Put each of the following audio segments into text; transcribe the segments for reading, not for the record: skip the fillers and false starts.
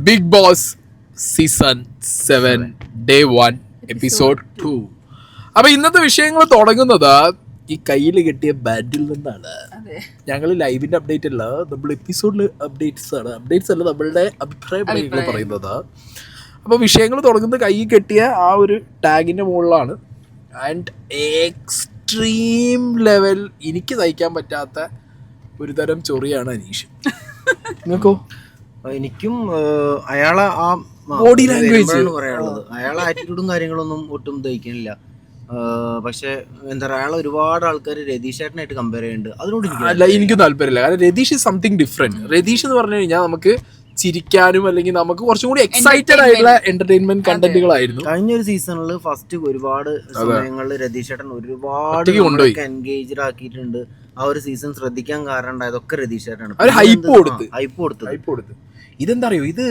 Big Boss season 7 day 1 episode 2. അപ്പൊ ഇന്നത്തെ വിഷയങ്ങൾ തുടങ്ങുന്നത് ഈ കയ്യിൽ കിട്ടിയ ബാറ്റിൽ നിന്നാണ്. ഞങ്ങൾ ലൈവിന്റെ അപ്ഡേറ്റ് അല്ല, നമ്മൾ എപ്പിസോഡിൽ അപ്ഡേറ്റ്സ് അല്ല നമ്മളുടെ അഭിപ്രായം പറയുന്നത്. അപ്പോൾ വിഷയങ്ങൾ തുടങ്ങുന്നത് കയ്യിൽ കെട്ടിയ ആ ഒരു ടാഗിന്റെ മുകളിലാണ്. ആൻഡ് എക്സ്ട്രീം ലെവൽ എനിക്ക് സഹിക്കാൻ പറ്റാത്ത ഒരു തരം ചൊറിയാണ് അനീഷ്. നിങ്ങൾക്കോ? എനിക്കും അയാളെ ആ ബോഡി ലാംഗ്വേജ് പറയാനുള്ളത്, അയാളെ ആറ്റിറ്റ്യൂഡും കാര്യങ്ങളൊന്നും ഒട്ടും ദഹിക്കുന്നില്ല. പക്ഷെ എന്താ പറയുക, അയാൾ ഒരുപാട് ആൾക്കാർ രതീഷ് ചേട്ടനായിട്ട് കമ്പയർ ചെയ്യുന്നുണ്ട്. അതിനോട് എനിക്കും താല്പര്യമില്ല. കാരണം Ratheesh is something different. Ratheesh എന്ന് പറഞ്ഞു കഴിഞ്ഞാൽ നമുക്ക് ചിരിക്കാനും അല്ലെങ്കിൽ നമുക്ക് കുറച്ചും കൂടി എക്സൈറ്റഡ് ആയിട്ടുള്ള എന്റർടൈൻമെന്റ് കണ്ടന്റുകളായിരുന്നു. കഴിഞ്ഞ ഒരു സീസണിൽ ഫസ്റ്റ് ഒരുപാട് സമയങ്ങളിൽ രതീഷ് ചേട്ടൻ ഒരുപാട് എൻഗേജ്ഡ് ആക്കിയിട്ടുണ്ട്. ആ ഒരു സീസൺ ശ്രദ്ധിക്കാൻ കാരണം ഉണ്ടായതൊക്കെ രതീഷ് ചേട്ടനാണ്. ഹൈപ്പ് കൊടുത്ത് ഇതെന്താ അറിയോ, ഇത്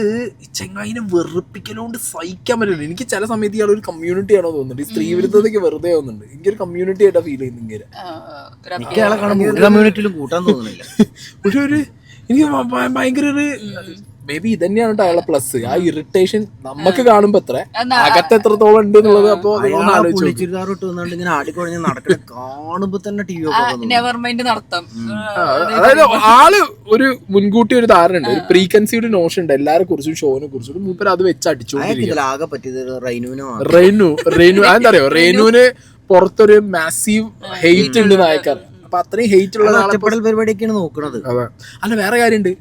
ചെങ്ങായിനെ വെറുപ്പിക്കലോണ്ട് സഹിക്കാൻ പറ്റില്ല. എനിക്ക് ചില സമയത്ത് ഇയാൾ ഒരു കമ്മ്യൂണിറ്റി ആണോ തോന്നുന്നുണ്ട്. ഈ സ്ത്രീ വിരുദ്ധതയ്ക്ക് വെറുതെ ആവുന്നുണ്ട്. എനിക്കൊരു കമ്മ്യൂണിറ്റി ആയിട്ടാ ഫീൽ ചെയ്യുന്നത്. ഇങ്ങനെ എനിക്ക് അയാളെ കാണുമ്പോൾ കമ്മ്യൂണിറ്റിയിലും കൂട്ടാൻ തോന്നുന്നില്ല. ഒരു എനിക്ക് ഭയങ്കര ഒരു മേ ബി ഇതന്നെയാണ് അയാളെ പ്ലസ്. ആ ഇറിറ്റേഷൻ നമുക്ക് കാണുമ്പോ എത്ര അകത്ത് എത്രത്തോളം ഉണ്ട് എന്നുള്ളത്. അപ്പൊ ഇങ്ങനെ ആടിക്കൊഴിഞ്ഞ് നടക്കണ കാണുമ്പോ തന്നെ ടി വി അതായത് ആള് ഒരു മുൻകൂട്ടി ഒരു ധാരണ ഉണ്ട്, ഒരു പ്രീ കൺസീവ്ഡ് നോഷൻ ഉണ്ട് എല്ലാരെ കുറിച്ചും ഷോനെ കുറിച്ചും. മൂപ്പര് അത് വെച്ച് അടിച്ചോണ്ടിരിക്കും. ആകെ പറ്റിയത് റെയ്നു അതെന്താ അറിയോ, റെയ്നുവിന് പുറത്തൊരു മാസീവ് ഹെയ്റ്റ് ഉണ്ട് നായക്കാർ. അപ്പൊ അത്രയും ഹെയ്റ്റ് ഉള്ള പരിപാടിയൊക്കെയാണ് നോക്കുന്നത്. അതെ. അല്ല വേറെ കാര്യമുണ്ട്,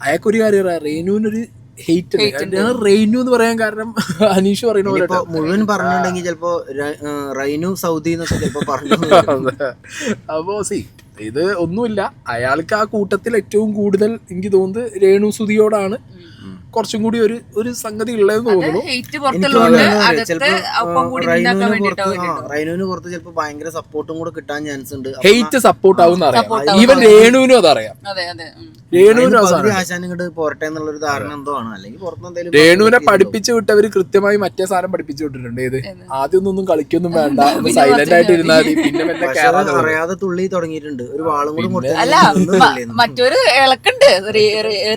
അയാൾക്കൊരു കാര്യം റെയ്നുവിനൊരു ഹെയ്റ്റ് ഉണ്ട്. റെയ്നു എന്ന് പറയാൻ കാരണം അനീഷ് പറയുന്ന പോലെ മുഴുവൻ പറഞ്ഞിട്ടുണ്ടെങ്കിൽ ചിലപ്പോ റൈനു സൗദി എന്നൊക്കെ ചിലപ്പോ പറഞ്ഞു. അപ്പോ ഇത് ഒന്നുമില്ല, അയാൾക്ക് ആ കൂട്ടത്തിൽ ഏറ്റവും കൂടുതൽ എനിക്ക് തോന്നുന്നത് രേണു സുധിയോടാണ് കുറച്ചും കൂടി ഒരു സംഗതി ഉള്ളതെന്ന് തോന്നുന്നു. റൈനുവിന് പുറത്ത് ചിലപ്പോ ഭയങ്കര സപ്പോർട്ടും കൂടെ കിട്ടാൻ ചാൻസ് ഉണ്ട്. ഹെയ്റ്റ് സപ്പോർട്ട് ആവും അറിയാം. ഈവൻ രേണുവിനും അതറിയാം. ആശാനിങ്ങോട്ട് പോരട്ടെ എന്നുള്ളൊരു ധാരണ എന്തോ ആണ്. അല്ലെങ്കിൽ പുറത്തെന്തായാലും രേണുവിനെ പഠിപ്പിച്ചു വിട്ടവര് കൃത്യമായി മറ്റേ സാധനം പഠിപ്പിച്ചു വിട്ടിട്ടുണ്ട്. ഏത് ആദ്യം ഒന്നും കളിക്കൊന്നും വേണ്ട, സൈലന്റ് ആയിട്ട് ഇരുന്നാൽ മതി. പിന്നെ അറിയാതെ തുള്ളി തുടങ്ങിയിട്ടുണ്ട്. ഒരു വാളും കൂടെ മറ്റൊരു ഇളക്കുണ്ട്.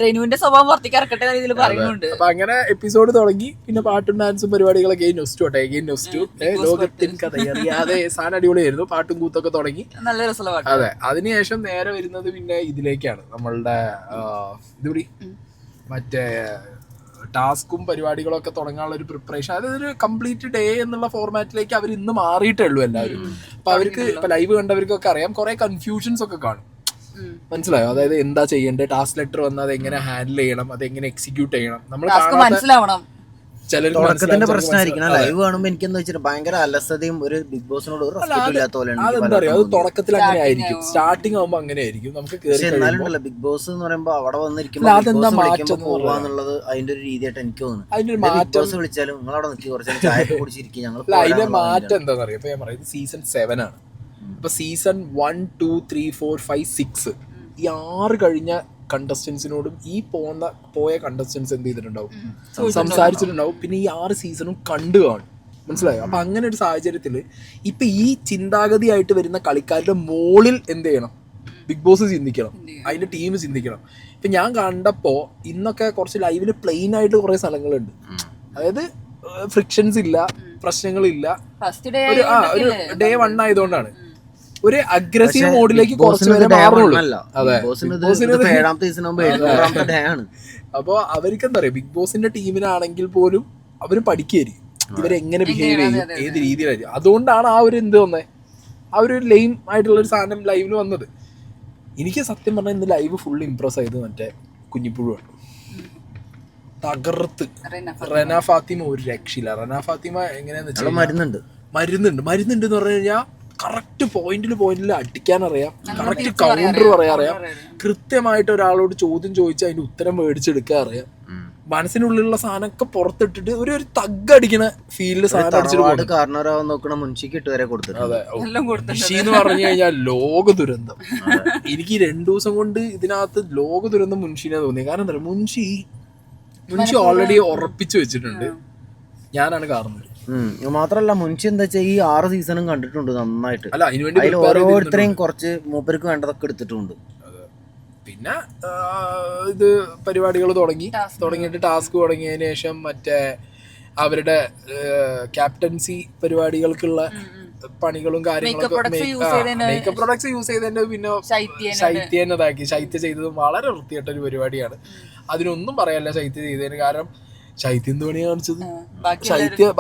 റെനുവിന്റെ സ്വഭാവം പുറത്തേക്ക് ഇറക്കട്ടെ രീതിയിൽ പറയുന്നുണ്ട്. അപ്പൊ അങ്ങനെ എപ്പിസോഡ് തുടങ്ങി. പിന്നെ പാട്ടും ഡാൻസും പരിപാടികളൊക്കെ ലോകത്തിൻ കഥയറിയാതെ സാധനം അടിപൊളിയായിരുന്നു. പാട്ടും കൂത്തൊക്കെ തുടങ്ങി, നല്ല രസമുള്ള. അതെ. അതിനുശേഷം നേരെ വരുന്നത് പിന്നെ ഇതിലേക്കാണ്, നമ്മളുടെ ഇതുകൂടി മറ്റേ ടാസ്കും പരിപാടികളൊക്കെ തുടങ്ങാനുള്ള ഒരു പ്രിപ്പറേഷൻ. അതായത് ഒരു കംപ്ലീറ്റ് ഡേ എന്നുള്ള ഫോർമാറ്റിലേക്ക് അവർ ഇന്ന് മാറിയിട്ടേ ഉള്ളൂ എല്ലാവരും. അപ്പൊ അവർക്ക് ഇപ്പൊ ലൈവ് കണ്ടവർക്കൊക്കെ അറിയാം, കുറെ കൺഫ്യൂഷൻസ് ഒക്കെ കാണും. മനസ്സിലായോ? അതായത് എന്താ ചെയ്യേണ്ടത്, ടാസ്ക് ലെറ്റർ വന്നാൽ അത് എങ്ങനെ ഹാൻഡിൽ ചെയ്യണം, അത് എങ്ങനെ എക്സിക്യൂട്ട് ചെയ്യണം, നമ്മൾ മനസ്സിലാവണം. തുടക്കത്തിന്റെ പ്രശ്നമായിരിക്കണം. ലൈവ് കാണുമ്പോ എനിക്കെന്ന് വെച്ചിട്ട് ഭയങ്കര അലസതയും ഒരു ബിഗ് ബോസിനോട് ഒരു റെസ്പെക്ട് ഇല്ലാത്ത പോലെയാണ്. അതെന്താ പറയാ, അത് തുടക്കത്തിൽ അങ്ങനെ ആയിരിക്കും, സ്റ്റാർട്ടിങ് ആകുമ്പോ അങ്ങനെ ആയിരിക്കും. നമുക്ക് എന്നാലും ബിഗ് ബോസ് എന്ന് പറയുമ്പോ അവിടെ വന്നിരിക്കുമ്പോൾ പോവാന്നുള്ളത് അതിന്റെ ഒരു രീതിയായിട്ട് എനിക്ക് തോന്നുന്നു. ബിഗ് ബോസ് വിളിച്ചാലും നിങ്ങൾ അവിടെ നിൽക്കി കുറച്ച് ചായ കുടിച്ചിരിക്കും. ഞങ്ങൾ അതിന്റെ മാറ്റം എന്താണെന്ന് അറിയാം. ഇപ്പൊ ഞാൻ പറയാം, ഇത് സീസൺ 7 ആണ്. ഇപ്പൊ സീസൺ 1, 2, 3, 4, 5, 6 ഈ 6 കഴിഞ്ഞ കണ്ടസ്റ്റൻസിനോടും ഈ പോയ കണ്ടസ്റ്റൻസ് എന്ത് ചെയ്തിട്ടുണ്ടാവും, സംസാരിച്ചിട്ടുണ്ടാവും. പിന്നെ ഈ 6 സീസണും കണ്ടു കാണും. മനസ്സിലായോ? അപ്പൊ അങ്ങനെ ഒരു സാഹചര്യത്തില് ഇപ്പൊ ഈ ചിന്താഗതിയായിട്ട് വരുന്ന കളിക്കാരുടെ മോളിൽ എന്ത് ചെയ്യണം, ബിഗ് ബോസ് ചിന്തിക്കണം, അതിന്റെ ടീം ചിന്തിക്കണം. ഇപ്പൊ ഞാൻ കണ്ടപ്പോ ഇന്നൊക്കെ കുറച്ച് ലൈവില് പ്ലെയിൻ ആയിട്ട് കുറെ സ്ഥലങ്ങളുണ്ട്. അതായത് ഫ്രിക്ഷൻസ് ഇല്ല, പ്രശ്നങ്ങളില്ല. ഒരു ഡേ 1 ആയതുകൊണ്ടാണ് ഒരു അഗ്രസീവ് മോഡിലേക്ക് കുറച്ച് പേരെ മാറുള്ളൂ. അപ്പൊ അവർക്ക് എന്താ പറയാ, ബിഗ് ബോസിന്റെ ടീമിനാണെങ്കിൽ പോലും അവര് പഠിക്കുകയായിരിക്കും ഇവരെങ്ങനെ ബിഹേവ് ചെയ്യും, ഏത് രീതിയിലായിരിക്കും. അതുകൊണ്ടാണ് ആ ഒരു എന്ത് വന്നേ, ആ ഒരു ലെയിം ആയിട്ടുള്ള ഒരു സാധനം ലൈവില് വന്നത്. എനിക്ക് സത്യം പറഞ്ഞാൽ ഇന്ന് ലൈവ് ഫുൾ ഇംപ്രസ് ആയത് മറ്റേ കുഞ്ഞിപ്പുഴുവാണ്. തകർത്ത് റന ഫാത്തിമ ഒരു രക്ഷയില്ല. റന ഫാത്തിമ എങ്ങനെയാന്ന് വെച്ചാൽ മരുന്നുണ്ട് എന്ന് പറഞ്ഞു കഴിഞ്ഞാൽ കറക്റ്റ് പോയിന്റിൽ അടിക്കാൻ അറിയാം, കറക്റ്റ് കൗണ്ടർ പറയാൻ അറിയാം, കൃത്യമായിട്ട് ഒരാളോട് ചോദ്യം ചോദിച്ച് അതിന്റെ ഉത്തരം മേടിച്ചെടുക്കാൻ അറിയാം. മനസ്സിനുള്ളിലുള്ള സാധനമൊക്കെ പുറത്തിട്ടിട്ട് ഒരു തഗ് അടിക്കണ ഫീലില് സാധനം അടിച്ചിട്ട് മുൻഷിക്ക് വരെ കൊടുത്തിട്ട്. അതെ, മുൻഷി എന്ന് പറഞ്ഞു കഴിഞ്ഞാൽ ലോക ദുരന്തം. എനിക്ക് 2 ദിവസം കൊണ്ട് ഇതിനകത്ത് ലോക ദുരന്തം മുൻഷിനെ തോന്നി. കാരണം എന്താ പറയുക, മുൻഷി ഓൾറെഡി ഉറപ്പിച്ചു വെച്ചിട്ടുണ്ട് ഞാനാണ് കാരണം. മാത്രല്ല മുൻഷി എന്താ വെച്ചാൽ ഈ 6 സീസണും കണ്ടിട്ടുണ്ട് നന്നായിട്ട്. അതിൽ ഓരോരുത്തരെയും കുറച്ച് മൂപ്പർക്ക് വേണ്ടതൊക്കെ എടുത്തിട്ടുണ്ട്. പിന്നെ ഇത് പരിപാടികൾ തുടങ്ങിയിട്ട് ടാസ്ക് തുടങ്ങിയതിന് ശേഷം മറ്റേ അവരുടെ ക്യാപ്റ്റൻസി പരിപാടികൾക്കുള്ള പണികളും കാര്യങ്ങളൊക്കെ മേക്കപ്പ് പ്രൊഡക്ട്സ് യൂസ് ചെയ്തതിന്റെ പിന്നെ ശൈത്യനെ ഇതാക്കി. ശൈത്യ ചെയ്തതും വളരെ വൃത്തിയായിട്ടൊരു പരിപാടിയാണ്. അതിനൊന്നും പറയാനില്ല ശൈത്യ ചെയ്തതിന്. കാരണം ശൈത്യം എന്ത് പണിയാ കാണിച്ചത്?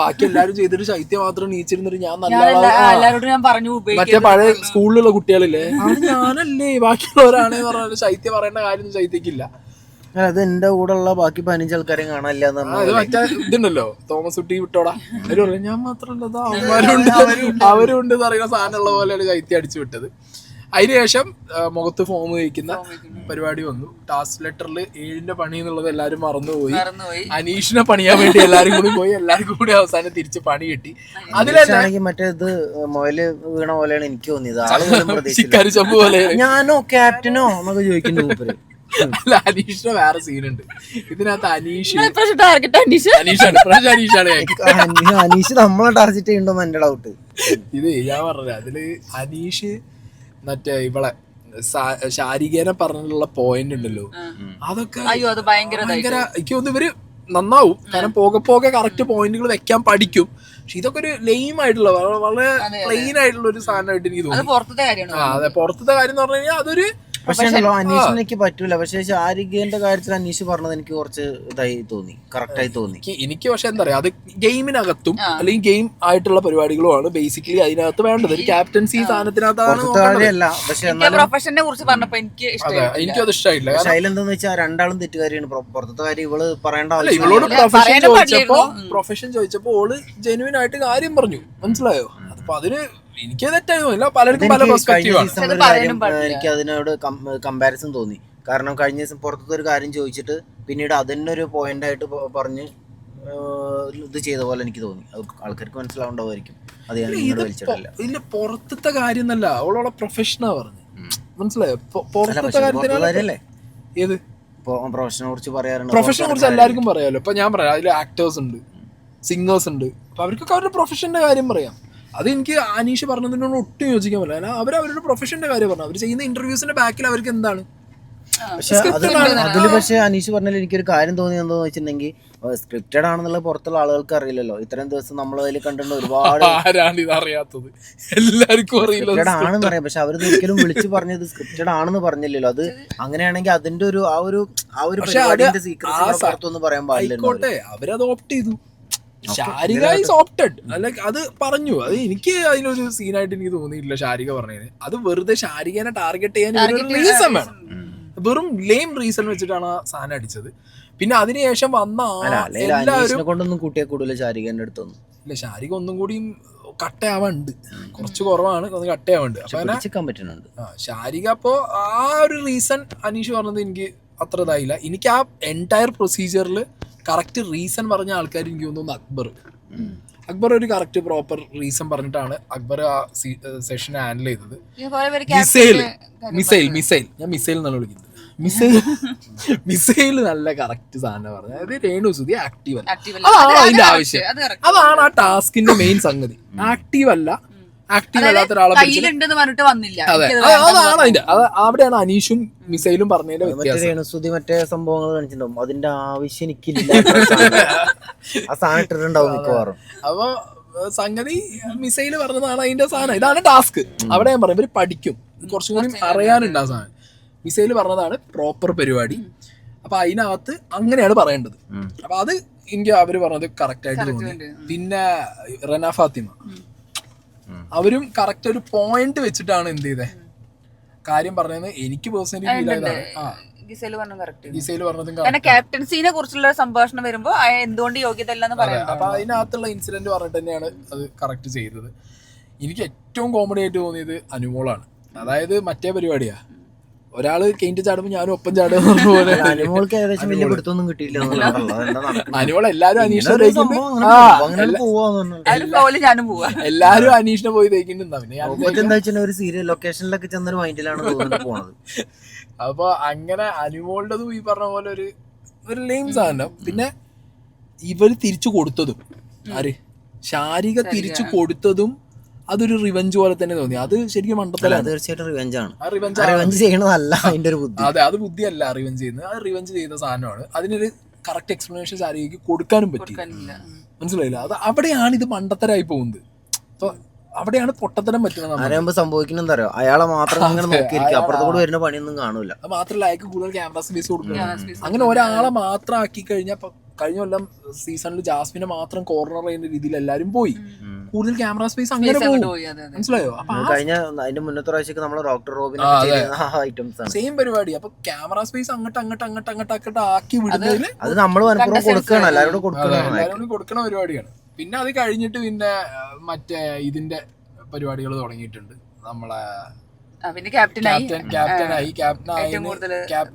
ബാക്കി എല്ലാരും ചെയ്തിട്ട് ശൈത്യ മാത്രം നീച്ചിരുന്നിട്ട് ഞാൻ നല്ല മറ്റേ പഴയ സ്കൂളിലുള്ള കുട്ടികളില്ലേ അത് ഞാനല്ലേ ബാക്കിയുള്ളവരാണേ പറഞ്ഞാൽ ശൈത്യ പറയേണ്ട കാര്യം ശൈത്യക്കില്ല. അത് എന്റെ കൂടെ ഉള്ള ബാക്കി 15 ആൾക്കാരെയും കാണാനില്ല. മറ്റേ ഇതുണ്ടല്ലോ തോമസ് കുട്ടി വിട്ടോടാ അവര് ഞാൻ മാത്രമല്ല അവരുണ്ട് എന്ന് പറയുന്ന സാധനമുള്ള പോലെയാണ് ശൈത്യം അടിച്ചു വിട്ടത്. അതിനുശേഷം മുഖത്ത് ഫോം വയ്ക്കുന്ന പരിപാടി വന്നു. ടാസ്ക് ലെറ്ററിൽ 7ന്റെ പണി എന്നുള്ളത് എല്ലാരും മറന്നുപോയി. അനീഷിനെ പണിയാൻ വേണ്ടി എല്ലാരും കൂടി പോയി. എല്ലാവർക്കും കൂടി അവസാനം തിരിച്ച് പണി കിട്ടി. അതിലാണെങ്കിൽ മറ്റേത് മുയല് വീണ പോലെയാണ് എനിക്ക് തോന്നിയത്. ചിക്കാരിച്ചമ്പ് പോലെ ഞാനോ ക്യാപ്റ്റനോ എന്നൊക്കെ ചോദിക്കുന്നു. അല്ല, അനീഷിന് വേറെ സീനുണ്ട് ഇതിനകത്ത്. അനീഷ് നമ്മളെ ടാർഗറ്റ് ചെയ്യണ്ടോന്ന് എന്റെ ഡൗട്ട്. ഇത് ഞാൻ പറഞ്ഞത് അതില് അനീഷ് മറ്റേ ഇവളെ ശാരികേനെ പറഞ്ഞിട്ടുള്ള പോയിന്റ് ഉണ്ടല്ലോ, അതൊക്കെ ഭയങ്കര എനിക്ക് തോന്നുന്നു ഇവര് നന്നാവും. കാരണം പോകെ കറക്റ്റ് പോയിന്റുകൾ വെക്കാൻ പഠിക്കും. പക്ഷെ ഇതൊക്കെ ഒരു ലെയിം ആയിട്ടുള്ള വളരെ പ്ലെയിൻ ആയിട്ടുള്ള ഒരു സാധനമായിട്ട് എനിക്ക് തോന്നുന്നു. അതെ, പുറത്തത്തെ കാര്യം എന്ന് പറഞ്ഞു കഴിഞ്ഞാൽ അതൊരു പക്ഷേ അനീഷിന് എനിക്ക് പറ്റൂല. പക്ഷെ ശാരികേന്റെ കാര്യത്തിൽ അനീഷ് പറഞ്ഞത് എനിക്ക് കുറച്ച് ഇതായി തോന്നി, കറക്റ്റായി തോന്നി എനിക്ക്. പക്ഷെ എന്താ പറയാ, അത് ഗെയിമിനകത്തും അല്ലെങ്കിൽ ഗെയിം ആയിട്ടുള്ള പരിപാടികളുമാണ് ബേസിക്കലി അതിനകത്ത് വേണ്ടത്. ഒരു ക്യാപ്റ്റൻസി സാധനത്തിനകത്താണ്. എനിക്കത് ഇഷ്ടമായില്ല. പക്ഷെ അതിലെന്താന്ന് വെച്ചാൽ രണ്ടാളും തെറ്റുകാരിയാണ്. പുറത്തെ കാര്യം ഇവള് പറയേണ്ട ആവശ്യം. ഇവളോട് പ്രൊഫഷൻ ചോദിച്ചപ്പോ ഓള് ജെന്യുവൻ ആയിട്ട് കാര്യം പറഞ്ഞു, മനസ്സിലായോ? അപ്പൊ അതിന് എനിക്ക് തെറ്റായി തോന്നില്ല. പലർക്കും പല പെർസ്പെക്റ്റീവാണ്. എനിക്ക് അതിനോട് കമ്പാരിസൺ തോന്നി. കാരണം കഴിഞ്ഞ ദിവസം പുറത്തത്തെ ഒരു കാര്യം ചോദിച്ചിട്ട് പിന്നീട് അതിനെ ഒരു പോയിന്റ് ആയിട്ട് പറഞ്ഞ് ഇത് ചെയ്ത പോലെ എനിക്ക് തോന്നി. ആൾക്കാർക്ക് മനസ്സിലാവുണ്ടാവുമായിരിക്കും. അത് ഞാൻ നിന്നോട് വലിച്ചിട്ടില്ല. ഇല്ല, പുറത്തത്തെ കാര്യം എന്നല്ല, അവളോളെ പ്രൊഫഷനാ പറഞ്ഞു, മനസ്സിലായോ? പുറത്തത്തെ കാര്യത്തിനല്ലേ ഏത് പ്രൊഫഷനെ കുറിച്ച് പറയാറുണ്ട്. പ്രൊഫഷനെ കുറിച്ച് എല്ലാവർക്കും പറയാമല്ലോ. ഇപ്പൊ ഞാൻ പറയാം, അതിൽ ആക്ടേഴ്സ് ഉണ്ട്, സിംഗേഴ്സ് ഉണ്ട്. അപ്പൊ അവർക്കൊക്കെ അവരുടെ പ്രൊഫഷന്റെ കാര്യം പറയാം. അത് എനിക്ക് അനീഷ് പറഞ്ഞതിനോട് ഒട്ടും യോജിക്കാൻ പറ്റില്ല. കാരണം അവരുടെ പ്രൊഫഷന്റെ കാര്യം പറഞ്ഞു. അവർ ചെയ്യുന്ന ഇന്റർവ്യൂസിന്റെ ബാക്കിൽ അവർക്ക് എന്താണ്. അതില് പക്ഷെ അനീഷ് പറഞ്ഞാൽ എനിക്കൊരു കാര്യം തോന്നിയത് എന്താന്ന് വെച്ചിട്ടുണ്ടെങ്കിൽ സ്ക്രിപ്റ്റഡ് ആണെന്നുള്ള പുറത്തുള്ള ആളുകൾക്ക് അറിയില്ലല്ലോ. ഇത്രയും ദിവസം നമ്മൾ അതിൽ കണ്ടിട്ടുണ്ട് ഒരുപാട്. ആരാണ് ഇത് അറിയാത്തത്? എല്ലാവർക്കും സ്ക്രിപ്റ്റഡ് ആണെന്ന് പറയാം. പക്ഷെ അവരത് ഒരിക്കലും വിളിച്ചു പറഞ്ഞത് സ്ക്രിപ്റ്റഡ് ആണെന്ന് പറഞ്ഞില്ലല്ലോ. അത് അങ്ങനെയാണെങ്കിൽ അതിന്റെ ഒരു ആ ഒരു പരിപാടിന്റെ സീക്രട്സ് പുറത്തൊന്നും പറയാൻ പാടില്ല. അവരത് ഓപ്റ്റ് ചെയ്തു. Sarika is opted. അല്ല, അത് പറഞ്ഞു. അത് എനിക്ക് അതിനൊരു സീനായിട്ട് എനിക്ക് തോന്നിയിട്ടില്ല ശാരിക പറഞ്ഞതിന്. അത് വെറുതെ ശാരികനെ ടാർഗറ്റ് ചെയ്യാൻ ഒരു റീസൺ വേണം. വെറും ലെയിം റീസൺ വെച്ചിട്ടാണ് ആ സാധനം അടിച്ചത്. പിന്നെ അതിനുശേഷം വന്ന എല്ലാവരും കൊണ്ടൊന്നും കൂട്ടിയാൽ കൂടുതൽ ശാരികന്റെ അടുത്തൊന്നും ഇല്ല. ശാരിക ഒന്നും കൂടിയും കട്ടയാവാണ്ട്, കുറച്ച് കുറവാണ്, ഒന്ന് കട്ടയാവുണ്ട്. ശാരിക അപ്പോ ആ ഒരു റീസൺ അനീഷ് പറഞ്ഞത് എനിക്ക് അത്ര ഇതായില്ല. എനിക്ക് ആ എൻറ്റയർ പ്രൊസീജിയറിൽ കറക്റ്റ് റീസൺ പറഞ്ഞ ആൾക്കാർ എനിക്ക് തോന്നുന്നു അക്ബർ ഒരു കറക്റ്റ് പ്രോപ്പർ റീസൺ പറഞ്ഞിട്ടാണ് അക്ബർ ആ സെഷൻ ഹാൻഡിൽ ചെയ്തത്. മിസൈൽ ഞാൻ മിസൈൽ എന്നാണ് വിളിക്കുന്നത്. മിസൈൽ നല്ല കറക്റ്റ് സാധനം പറഞ്ഞു. അതായത് രേണു സുധി ആക്റ്റീവ് അല്ല, അതാണ് അതിന്റെ ആവശ്യം. അതാണ് ആ ടാസ്കിന്റെ മെയിൻ സംഗതി. ആക്റ്റീവ് അല്ലാത്ത ഒരാളെ അതാണ് അതിന്റെ അവിടെയാണ് അനീഷും മിസൈലും പറഞ്ഞതിന്റെ വ്യത്യാസം. മറ്റേ സംഭവങ്ങൾ കാണിച്ചിട്ടുണ്ടാവും. അതിന്റെ ആവശ്യം എനിക്കില്ല. ആ സാധനം ഇട്ടിട്ടുണ്ടാവും മിക്കവാറും. അപ്പൊ സംഗതി മിസൈല് പറഞ്ഞതാണ് അതിന്റെ സാധനം. ഇതാണ് ടാസ്ക്. അവിടെ ഞാൻ പറയും ഇവര് പഠിക്കും, കുറച്ചും കൂടി അറിയാനുണ്ട് ആ സാധനം. മിസൈല് പറഞ്ഞതാണ് പ്രോപ്പർ പരിപാടി. അപ്പൊ അതിനകത്ത് അങ്ങനെയാണ് പറയേണ്ടത്. അപ്പൊ അത് എനിക്ക് അവര് പറഞ്ഞത് കറക്റ്റ് ആയിട്ട് തോന്നി. പിന്നെ റന ഫാത്തിമ അവരും കറക്റ്റ് ഒരു പോയിന്റ് വെച്ചിട്ടാണ് എന്ത് ചെയ്തേ കാര്യം പറഞ്ഞത്. എനിക്ക് പേഴ്സണലി ഫീൽ ആയതാണ് ഗിസേല് പറഞ്ഞതും ക്യാപ്റ്റൻസിനെ കുറിച്ചുള്ള സംഭാഷണം വരുമ്പോ എന്തുകൊണ്ട് യോഗ്യത അല്ലെന്ന് പറയുന്നത്. അപ്പൊ അതിനകത്തുള്ള ഇൻസിഡന്റ് പറഞ്ഞിട്ട് തന്നെയാണ് അത് കറക്റ്റ് ചെയ്തത്. എനിക്ക് ഏറ്റവും കോമഡി ആയിട്ട് തോന്നിയത് അനുമോളാണ്. അതായത് മറ്റേ പരിപാടിയാ, ഒരാള് കെയിന്റ് ചാടുമ്പോ ഞാനും ഒപ്പം ചാടുക പോലെ. അനുമോൾക്ക് ഏകദേശം വലിയ പിടുത്തൊന്നും കിട്ടിയില്ല. അനുമോൾ എല്ലാരും അനീഷിനെ എല്ലാരും അനീഷിനെ പോയി തേക്കിട്ടുണ്ടാവും. ഒരു സീരിയൽ ലൊക്കേഷനിലൊക്കെ ചെന്നൊരു മൈൻഡിലാണ് പോണത്. അപ്പൊ അങ്ങനെ അനുമോളുടേതും ഈ പറഞ്ഞ പോലെ ഒരു ലെയിം സാധനം. പിന്നെ ഇവര് തിരിച്ചു കൊടുത്തതും ആര് ശാരിക തിരിച്ചു കൊടുത്തതും അതൊരു റിവെഞ്ച് പോലെ തന്നെ തോന്നി. അത് ശരിക്കും മണ്ടത്തലാണ്. തീർച്ചയായിട്ടും റിവെഞ്ചാണ്. ആ റിവെഞ്ച് റിവെഞ്ച് ചെയ്യണതല്ല അതിന്റെ ഒരു ബുദ്ധി. അതെ, അത് ബുദ്ധിയല്ല റിവെഞ്ച് ചെയ്യുന്നത്. അത് റിവെഞ്ച് ചെയ്യുന്ന സാധനമാണ്. അതിനൊരു കറക്റ്റ് എക്സ്പ്ലനേഷൻ ശാരികയ്ക്ക് കൊടുക്കാനും പറ്റി. മനസ്സിലായില്ല? അത് അവിടെയാണ് ഇത് മണ്ടത്തരായി പോകുന്നത്. അപ്പൊ അവിടെയാണ് പൊട്ടത്തരം പറ്റുന്നത്. ആരാകുമ്പോ സംഭവിക്കുന്ന എന്താ പറയുക, അയാളെ മാത്രം ഇങ്ങനെ നോക്കിയിരിക്കും, അപ്പുറത്തോട് വരുന്ന പണിയൊന്നും കാണൂല. അത് മാത്രമല്ല അയാൾക്ക് കൂടുതൽ ക്യാമറ സ്പേസ് കൊടുക്കണം. അങ്ങനെ ഒരാളെ മാത്രം ആക്കി കഴിഞ്ഞാൽ കഴിഞ്ഞ കൊല്ലം സീസണിൽ ജാസ്മിനെ മാത്രം കോർണർ ചെയ്യുന്ന രീതിയിൽ എല്ലാരും പോയി. കൂടുതൽ ക്യാമറ സ്പേസ് അങ്ങനെ പോകും. മനസ്സിലായോ? അപ്പൊ കഴിഞ്ഞ അതിന്റെ മുന്നത്തെ പ്രാവശ്യം നമ്മള് ഡോക്ടർ റോബിൻ ഐറ്റംസ് ആണ് സെയിം പരിപാടി. അപ്പൊ ക്യാമറ സ്പേസ് അങ്ങോട്ട് ആക്കി വിടുന്നതില് അത് നമ്മൾ മനഃപൂർവ്വം കൊടുക്കണം, എല്ലാവരോടും കൊടുക്കണ പരിപാടിയാണ്. പിന്നെ അത് കഴിഞ്ഞിട്ട് പിന്നെ മറ്റേ ഇതിന്റെ പരിപാടികൾ തുടങ്ങിയിട്ടുണ്ട്. നമ്മളെ ക്യാപ്റ്റൻ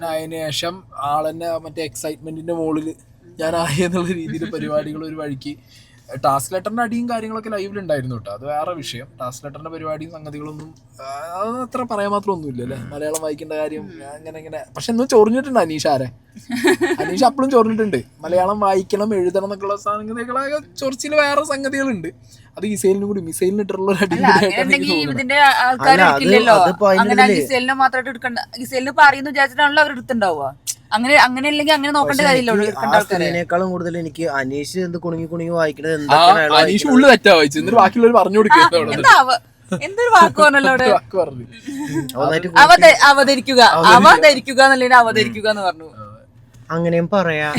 ആയതിനു ശേഷം ആളെന്നെ മറ്റേ എക്സൈറ്റ്മെന്റിന്റെ മുകളില് ഞാനായി എന്നുള്ള രീതിയിൽ പരിപാടികൾ ഒരു വഴിക്ക്. ടാസ്ക് ലെറ്ററിന്റെ അടിയും കാര്യങ്ങളൊക്കെ ലൈവിലുണ്ടായിരുന്നു കേട്ടോ. അത് വേറെ വിഷയം. ടാസ്ക് ലെറ്ററിന്റെ പരിപാടിയും സംഗതികളൊന്നും അത് അത്ര പറയാൻ മാത്രം ഒന്നുമില്ല അല്ലേ. മലയാളം വായിക്കേണ്ട കാര്യം അങ്ങനെ പക്ഷെ ഇന്നും ചൊറിഞ്ഞിട്ടുണ്ട് അനീഷ്. അനീഷ് അപ്പോഴും ചൊറിഞ്ഞിട്ടുണ്ട്. മലയാളം വായിക്കണം എഴുതണം എന്നൊക്കെയുള്ള സംഗതികളൊക്കെ ചൊറിച്ചിൽ വേറെ സംഗതികളുണ്ട്. അത് ഇസൈലിനും കൂടി മിസൈലിനിട്ടുള്ള ഇതിന്റെ ആൾക്കാരില്ലല്ലോ. അങ്ങനെ ഗിസേലിനെ മാത്രമായിട്ട് എടുക്കണ്ട. ഗിസേലിന് പറയുന്നു വിചാരിച്ചിട്ടാണല്ലോ അവർ എടുത്തുണ്ടാവുക. അങ്ങനെ അല്ലെങ്കിൽ അങ്ങനെ നോക്കേണ്ട കാര്യമില്ലതിനേക്കാളും കൂടുതൽ എനിക്ക് അനീഷ് എന്ത് കുണുങ്ങി വായിക്കണത്. അനീഷ് ഉള്ളു തെറ്റാ വായിച്ചു. എന്നിട്ട് ബാക്കിയുള്ളവർ പറഞ്ഞു കൊടുക്കുക. എന്തൊരു വാക്ക് പറഞ്ഞല്ലോ അവിടെ. അവതരിക്കുക എന്നല്ലേ അവതരിക്കുക എന്ന് പറഞ്ഞു. അങ്ങനെയും പറയാ.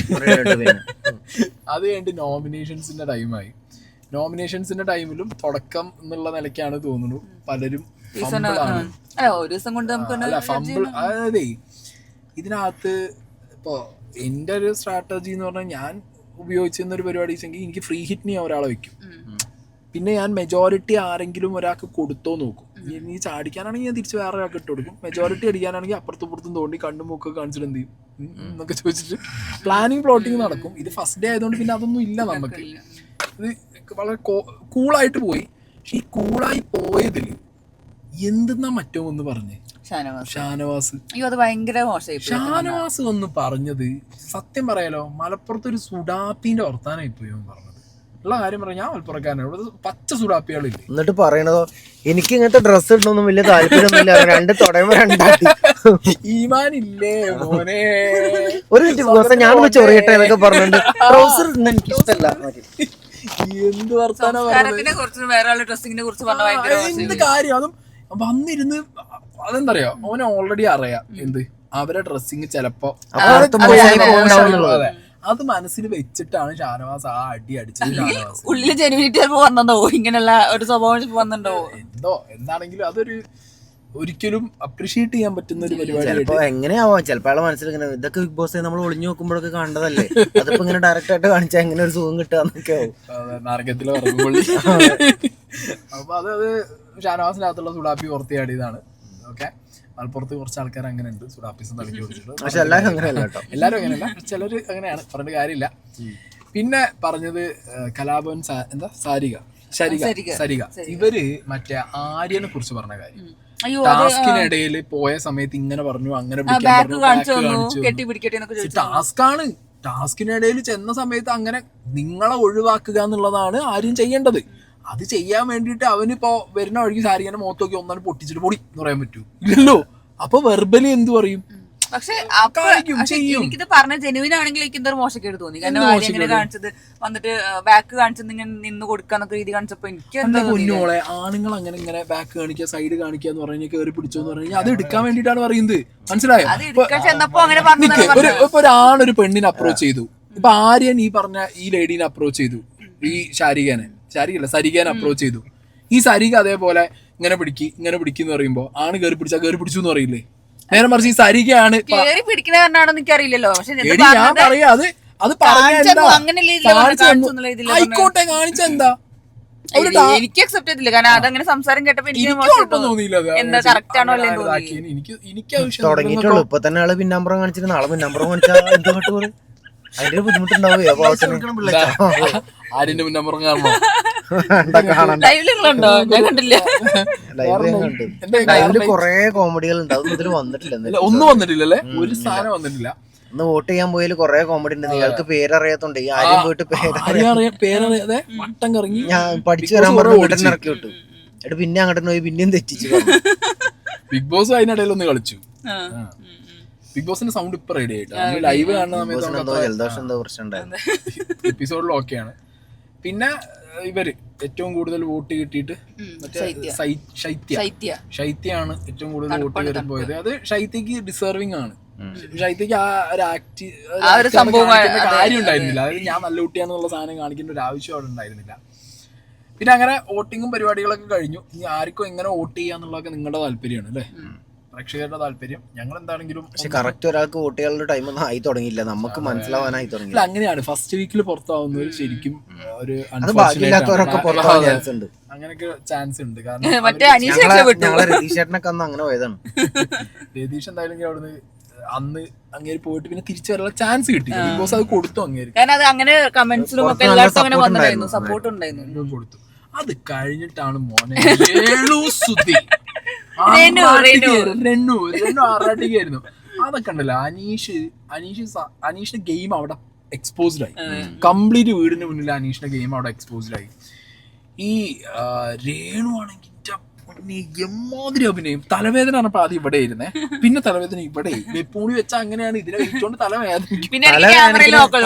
അത് കഴിഞ്ഞിട്ട് നോമിനേഷൻസിന്റെ ടൈമായി. നോമിനേഷൻസിന്റെ ടൈമിലും തുടക്കം എന്നുള്ള നിലയ്ക്കാണ് തോന്നുന്നു പലരും ഒരു ദിവസം കൊണ്ട് ഫംബിൾ. അതായത് ഇതിനകത്ത് ഇപ്പോ എന്റെ ഒരു സ്ട്രാറ്റജി എന്ന് പറഞ്ഞാൽ ഞാൻ ഉപയോഗിച്ചിരുന്ന ഒരു പരിപാടി വെച്ചെങ്കിൽ എനിക്ക് ഫ്രീ ഹിറ്റിന് ഞാൻ ഒരാളെ വെക്കും. പിന്നെ ഞാൻ മെജോറിറ്റി ആരെങ്കിലും ഒരാൾക്ക് കൊടുത്തോ നോക്കും. നീ ചാടിക്കാനാണെങ്കിൽ ഞാൻ തിരിച്ച് വേറെ ഒരാൾക്ക് ഇട്ട് കൊടുക്കും. മെജോറിറ്റി അടിക്കാനാണെങ്കിൽ അപ്പുറത്തും ഇപ്പുറത്തും തോണ്ടി കണ്ണും മൂക്കൊക്കെ കാണിച്ചിട്ട് എന്ത് ചെയ്യും എന്നൊക്കെ ചോദിച്ചിട്ട് പ്ലാനിങ് പ്ലോട്ടിങ് നടക്കും. ഇത് ഫസ്റ്റ് ഡേ ആയതുകൊണ്ട് പിന്നെ അതൊന്നും ഇല്ല നമുക്ക്. ഇത് വളരെ കൂളായിട്ട് പോയി. പക്ഷെ ഈ കൂളായി പോയതിൽ എന്തെന്നാ മറ്റോ ഒന്ന് പറഞ്ഞേ ഷാനവാസ്. ഷാനവാസ് ഒന്ന് പറഞ്ഞത് സത്യം പറയാലോ, മലപ്പുറത്ത് ഒരു സുഡാപ്പിന്റെ വർത്താനായി പോയി പറഞ്ഞത്. ഉള്ള കാര്യം പറയാം, ഞാൻ മലപ്പുറക്കാരനാണ്. ഇവിടെ പച്ച സുഡാപ്പികളില്ല. എന്നിട്ട് പറയണതോ എനിക്ക് ഇങ്ങനത്തെ ഡ്രസ്സ് ഇടണമെന്നും വലിയ താല്പര്യമൊന്നുമില്ല. രണ്ട് തുടങ്ങുമ്പോ രണ്ടാട്ടി ഈമാനില്ലേ മോനെ. ഒരു ദിവസം ഞാൻ ചൊറിയട്ടെ എന്നൊക്കെ പറഞ്ഞിട്ടുണ്ട്. ട്രൗസർ എനിക്ക് ഇഷ്ടമല്ല. എന്ത് വർത്താനം എന്ത് കാര്യം. അതും വന്നിരുന്ന് അതെന്താ പറയാ, ഓനെ ഓൾറെഡി അറിയാം എന്ത് അവരെ ഡ്രസ്സിങ് ചിലപ്പോ അത് മനസ്സിൽ വെച്ചിട്ടാണ് ഷാനവാസ് ആ അടി അടിച്ചത്. ഉള്ളില് ജെനുവിനിറ്റി വന്നോ ഇങ്ങനെയുള്ള ഒരു സ്വഭാവം വന്നിട്ടുണ്ടോ എന്തോ എന്താണെങ്കിലും അതൊരു ഒരിക്കലും അപ്രീഷിയേറ്റ് ചെയ്യാൻ പറ്റുന്ന ഒരു പരിപാടി. ചിലപ്പോ എങ്ങനെയാവാം, ചിലപ്പോ അയാളെ മനസ്സിൽ ഇങ്ങനെ ഇതൊക്കെ ബിഗ് ബോസ് നമ്മൾ ഒളിഞ്ഞു നോക്കുമ്പോഴൊക്കെ കണ്ടതല്ലേ, അതിപ്പോ ഇങ്ങനെ ഡയറക്റ്റ് ആയിട്ട് കാണിച്ചാൽ എങ്ങനെ ഒരു സുഖം കിട്ടുക നരകത്തില് ഇറങ്ങുമ്പോൾ. അപ്പൊ അത് ഷാനവാസിനകത്തുള്ള സുഡാപ്പി പുറത്തിയാടിയതാണ്. ഓക്കെ, മലപ്പുറത്ത് കുറച്ച് ആൾക്കാർ അങ്ങനെ ഉണ്ട്, സുഡാപ്പീസ് തലക്കി കൊടുത്തിട്ടുണ്ട്. പക്ഷെ എല്ലാവരും അങ്ങനെയല്ല കേട്ടോ, എല്ലാവരും അങ്ങനെയല്ല, ചിലര് അങ്ങനെയാണ്, പറഞ്ഞിട്ട് കാര്യമില്ല. പിന്നെ പറഞ്ഞത് കലാഭവൻ എന്താ സരിക ഇവര് മറ്റേ ആര്യനെ കുറിച്ച് പറഞ്ഞ കാര്യം. ടാസ്കിനിടയിൽ പോയ സമയത്ത് ഇങ്ങനെ പറഞ്ഞു, അങ്ങനെ ടാസ്കാണ്. ടാസ്കിനിടയിൽ ചെന്ന സമയത്ത് അങ്ങനെ നിങ്ങളെ ഒഴിവാക്കുക എന്നുള്ളതാണ് ആര്യം ചെയ്യേണ്ടത്. അത് ചെയ്യാൻ വേണ്ടിയിട്ട് അവനിപ്പോ വരുന്ന വഴിക്ക് സാരിങ്ങനെ മുഖത്ത് നോക്കി ഒന്നാണ് പൊട്ടിച്ചിട്ട് പൊടി എന്ന് പറയാൻ പറ്റൂ ഇല്ലല്ലോ. അപ്പൊ വെർബലി എന്ത് പറയും? പക്ഷെ എനിക്കിത് പറഞ്ഞ ജെനുവിൻ ആണെങ്കിൽ എനിക്ക് എന്തൊരു മോശക്കേട് തോന്നി. കാരണം എങ്ങനെ കാണിച്ചത് വന്നിട്ട് ബാക്ക് കാണിച്ചത് ഇങ്ങനെ നിന്ന് കൊടുക്കാന്നൊക്കെ രീതി കാണിച്ചപ്പോ എനിക്ക് പൊന്നോളെ, ആണുങ്ങൾ അങ്ങനെ ഇങ്ങനെ ബാക്ക് കാണിക്കുക സൈഡ് കാണിക്കുക എന്ന് പറഞ്ഞാൽ കയറി പിടിച്ചോന്ന് പറഞ്ഞാൽ അത് എടുക്കാൻ വേണ്ടിയിട്ടാണ് പറയുന്നത്. മനസ്സിലായോ? ഇപ്പൊ ഒരാണൊരു പെണ്ണിനെ അപ്രോച്ച് ചെയ്തു. ഇപ്പൊ ആര്യൻ ഈ പറഞ്ഞ ഈ ലേഡീനെ അപ്രോച്ച് ചെയ്തു, ഈ സരികനെ അപ്രോച്ച് ചെയ്തു. ഈ സരിക അതേപോലെ ഇങ്ങനെ പിടിക്കുന്ന പറയുമ്പോ ആണ് കയറി പിടിച്ചാ കയറി പിടിച്ചു എന്ന് പറയില്ലേ? നേരെ മറിച്ച് ഈ സരികയാണ് എനിക്കറിയില്ലല്ലോ. ഞാൻ പറയാ അത് ആയിക്കോട്ടെ, കാണിച്ചെന്താ എനിക്ക് അക്സെപ്റ്റ് ചെയ്തില്ല. കാരണം അതങ്ങനെ സംസാരം കേട്ടപ്പോ എനിക്ക് കറക്റ്റ് ആണോ തുടങ്ങിയിട്ടുള്ളൂ. ഇപ്പൊ തന്നെ ആള് പിന്നാമ്പുറം കാണിച്ചിട്ട് നാളെ പിന്നാമ്പുറം കാണിച്ചാൽ എന്തോ കേട്ടു അതിന്റെ ബുദ്ധിമുട്ടുണ്ടാവുക. ആര്യന്റെ മുന്നമ്പുറം കാണണോ? ലൈവില് കൊറേ കോമഡികൾ ഉണ്ട്, അതൊന്നും ഇതിൽ വന്നിട്ടില്ല. ഒന്നും വന്നിട്ടില്ലല്ലേ, ഒരു സാധനം വന്നിട്ടില്ല. ഒന്ന് വോട്ട് ചെയ്യാൻ പോയാലും കൊറേ കോമഡി ഉണ്ട്. നിങ്ങൾക്ക് പേരറിയാത്തോണ്ട് ഈ ആരും പോയിട്ട് പേരറിയാതെ വട്ടം കറങ്ങി ഞാൻ പഠിച്ചു വരാൻ പറഞ്ഞു വീട്ടിൽ ഇറക്കി വിട്ടു. എന്നിട്ട് പിന്നെ അങ്ങോട്ട് പോയി പിന്നെയും തെറ്റിച്ചു. ബിഗ് ബോസ് അതിനിടയിൽ ഒന്ന് കളിച്ചു. ബിഗ് ബോസിന്റെ സൗണ്ട് ഇപ്പൊ റെഡി ആയിട്ട് ലൈവ് കാണുന്ന സമയത്ത് എപ്പിസോഡിൽ ഓക്കെയാണ്. പിന്നെ ഇവര് ഏറ്റവും കൂടുതൽ വോട്ട് കിട്ടിയിട്ട് ശൈത്യാണ് ഏറ്റവും കൂടുതൽ വോട്ട് കയറി പോയത്. അത് ശൈത്യക്ക് ഡിസേർവിംഗ് ആണ്. ശൈത്യക്ക് ആ ഒരു കാര്യം ഉണ്ടായിരുന്നില്ല. അതായത് ഞാൻ നല്ല കുട്ടിയാന്നുള്ള സാധനം കാണിക്കേണ്ട ഒരു ആവശ്യം അവിടെ ഉണ്ടായിരുന്നില്ല. പിന്നെ അങ്ങനെ വോട്ടിങ്ങും പരിപാടികളൊക്കെ കഴിഞ്ഞു. ഇനി ആർക്കും എങ്ങനെ വോട്ട് ചെയ്യാന്നുള്ളതൊക്കെ നിങ്ങളുടെ താല്പര്യമാണ് അല്ലേ, പ്രേക്ഷകരുടെ താല്പര്യം. ഞങ്ങൾ എന്താണെങ്കിലും പക്ഷെ കറക്റ്റ് ഒരാൾക്ക് വോട്ട് ചെയ്യാനുള്ള ടൈം ഒന്നും ആയി തുടങ്ങിയില്ല, നമുക്ക് മനസ്സിലാവാനായി തുടങ്ങി. അങ്ങനെയാണ് ഫസ്റ്റ് വീക്കിൽ പുറത്താവുന്നവർ ശരിക്കും ഒരു അങ്ങനെയൊക്കെ ചാൻസ് ഉണ്ട്. കാരണം ഞങ്ങളെ രതീഷ് ചേട്ടനൊക്കെ അന്ന് അങ്ങനെ പോയതാണ്. രതീഷ് എന്തായാലും അവിടുന്ന് അന്ന് അങ്ങേര് പോയിട്ട് പിന്നെ തിരിച്ചു വരാനുള്ള ചാൻസ് കിട്ടി. ബിഗ് ബോസ് അത് കൊടുത്തു അങ്ങേര്. കൊടുത്തു. അത് കഴിഞ്ഞിട്ടാണ് മോനെ സുധി ആറാട്ടിക്കായിരുന്നു. അതൊക്കെ ഉണ്ടല്ലോ. അനീഷിന്റെ ഗെയിം അവിടെ എക്സ്പോസ്ഡ് ആയി. കംപ്ലീറ്റ് വീടിന് മുന്നിൽ അനീഷിന്റെ ഗെയിം അവിടെ എക്സ്പോസ്ഡ് ആയി. ഈ രേണു ആണെങ്കിൽ എമ്മാതിരി അഭിനയം. തലവേദന പറഞ്ഞപ്പോ ആദ്യം ഇവിടെ ഇരുന്നേ, പിന്നെ തലവേദന ഇവിടെ വെപ്പൂണി വെച്ചാൽ അങ്ങനെയാണ്. ഇതിനെ വെച്ചോണ്ട് തലവേദനയ്ക്കുന്ന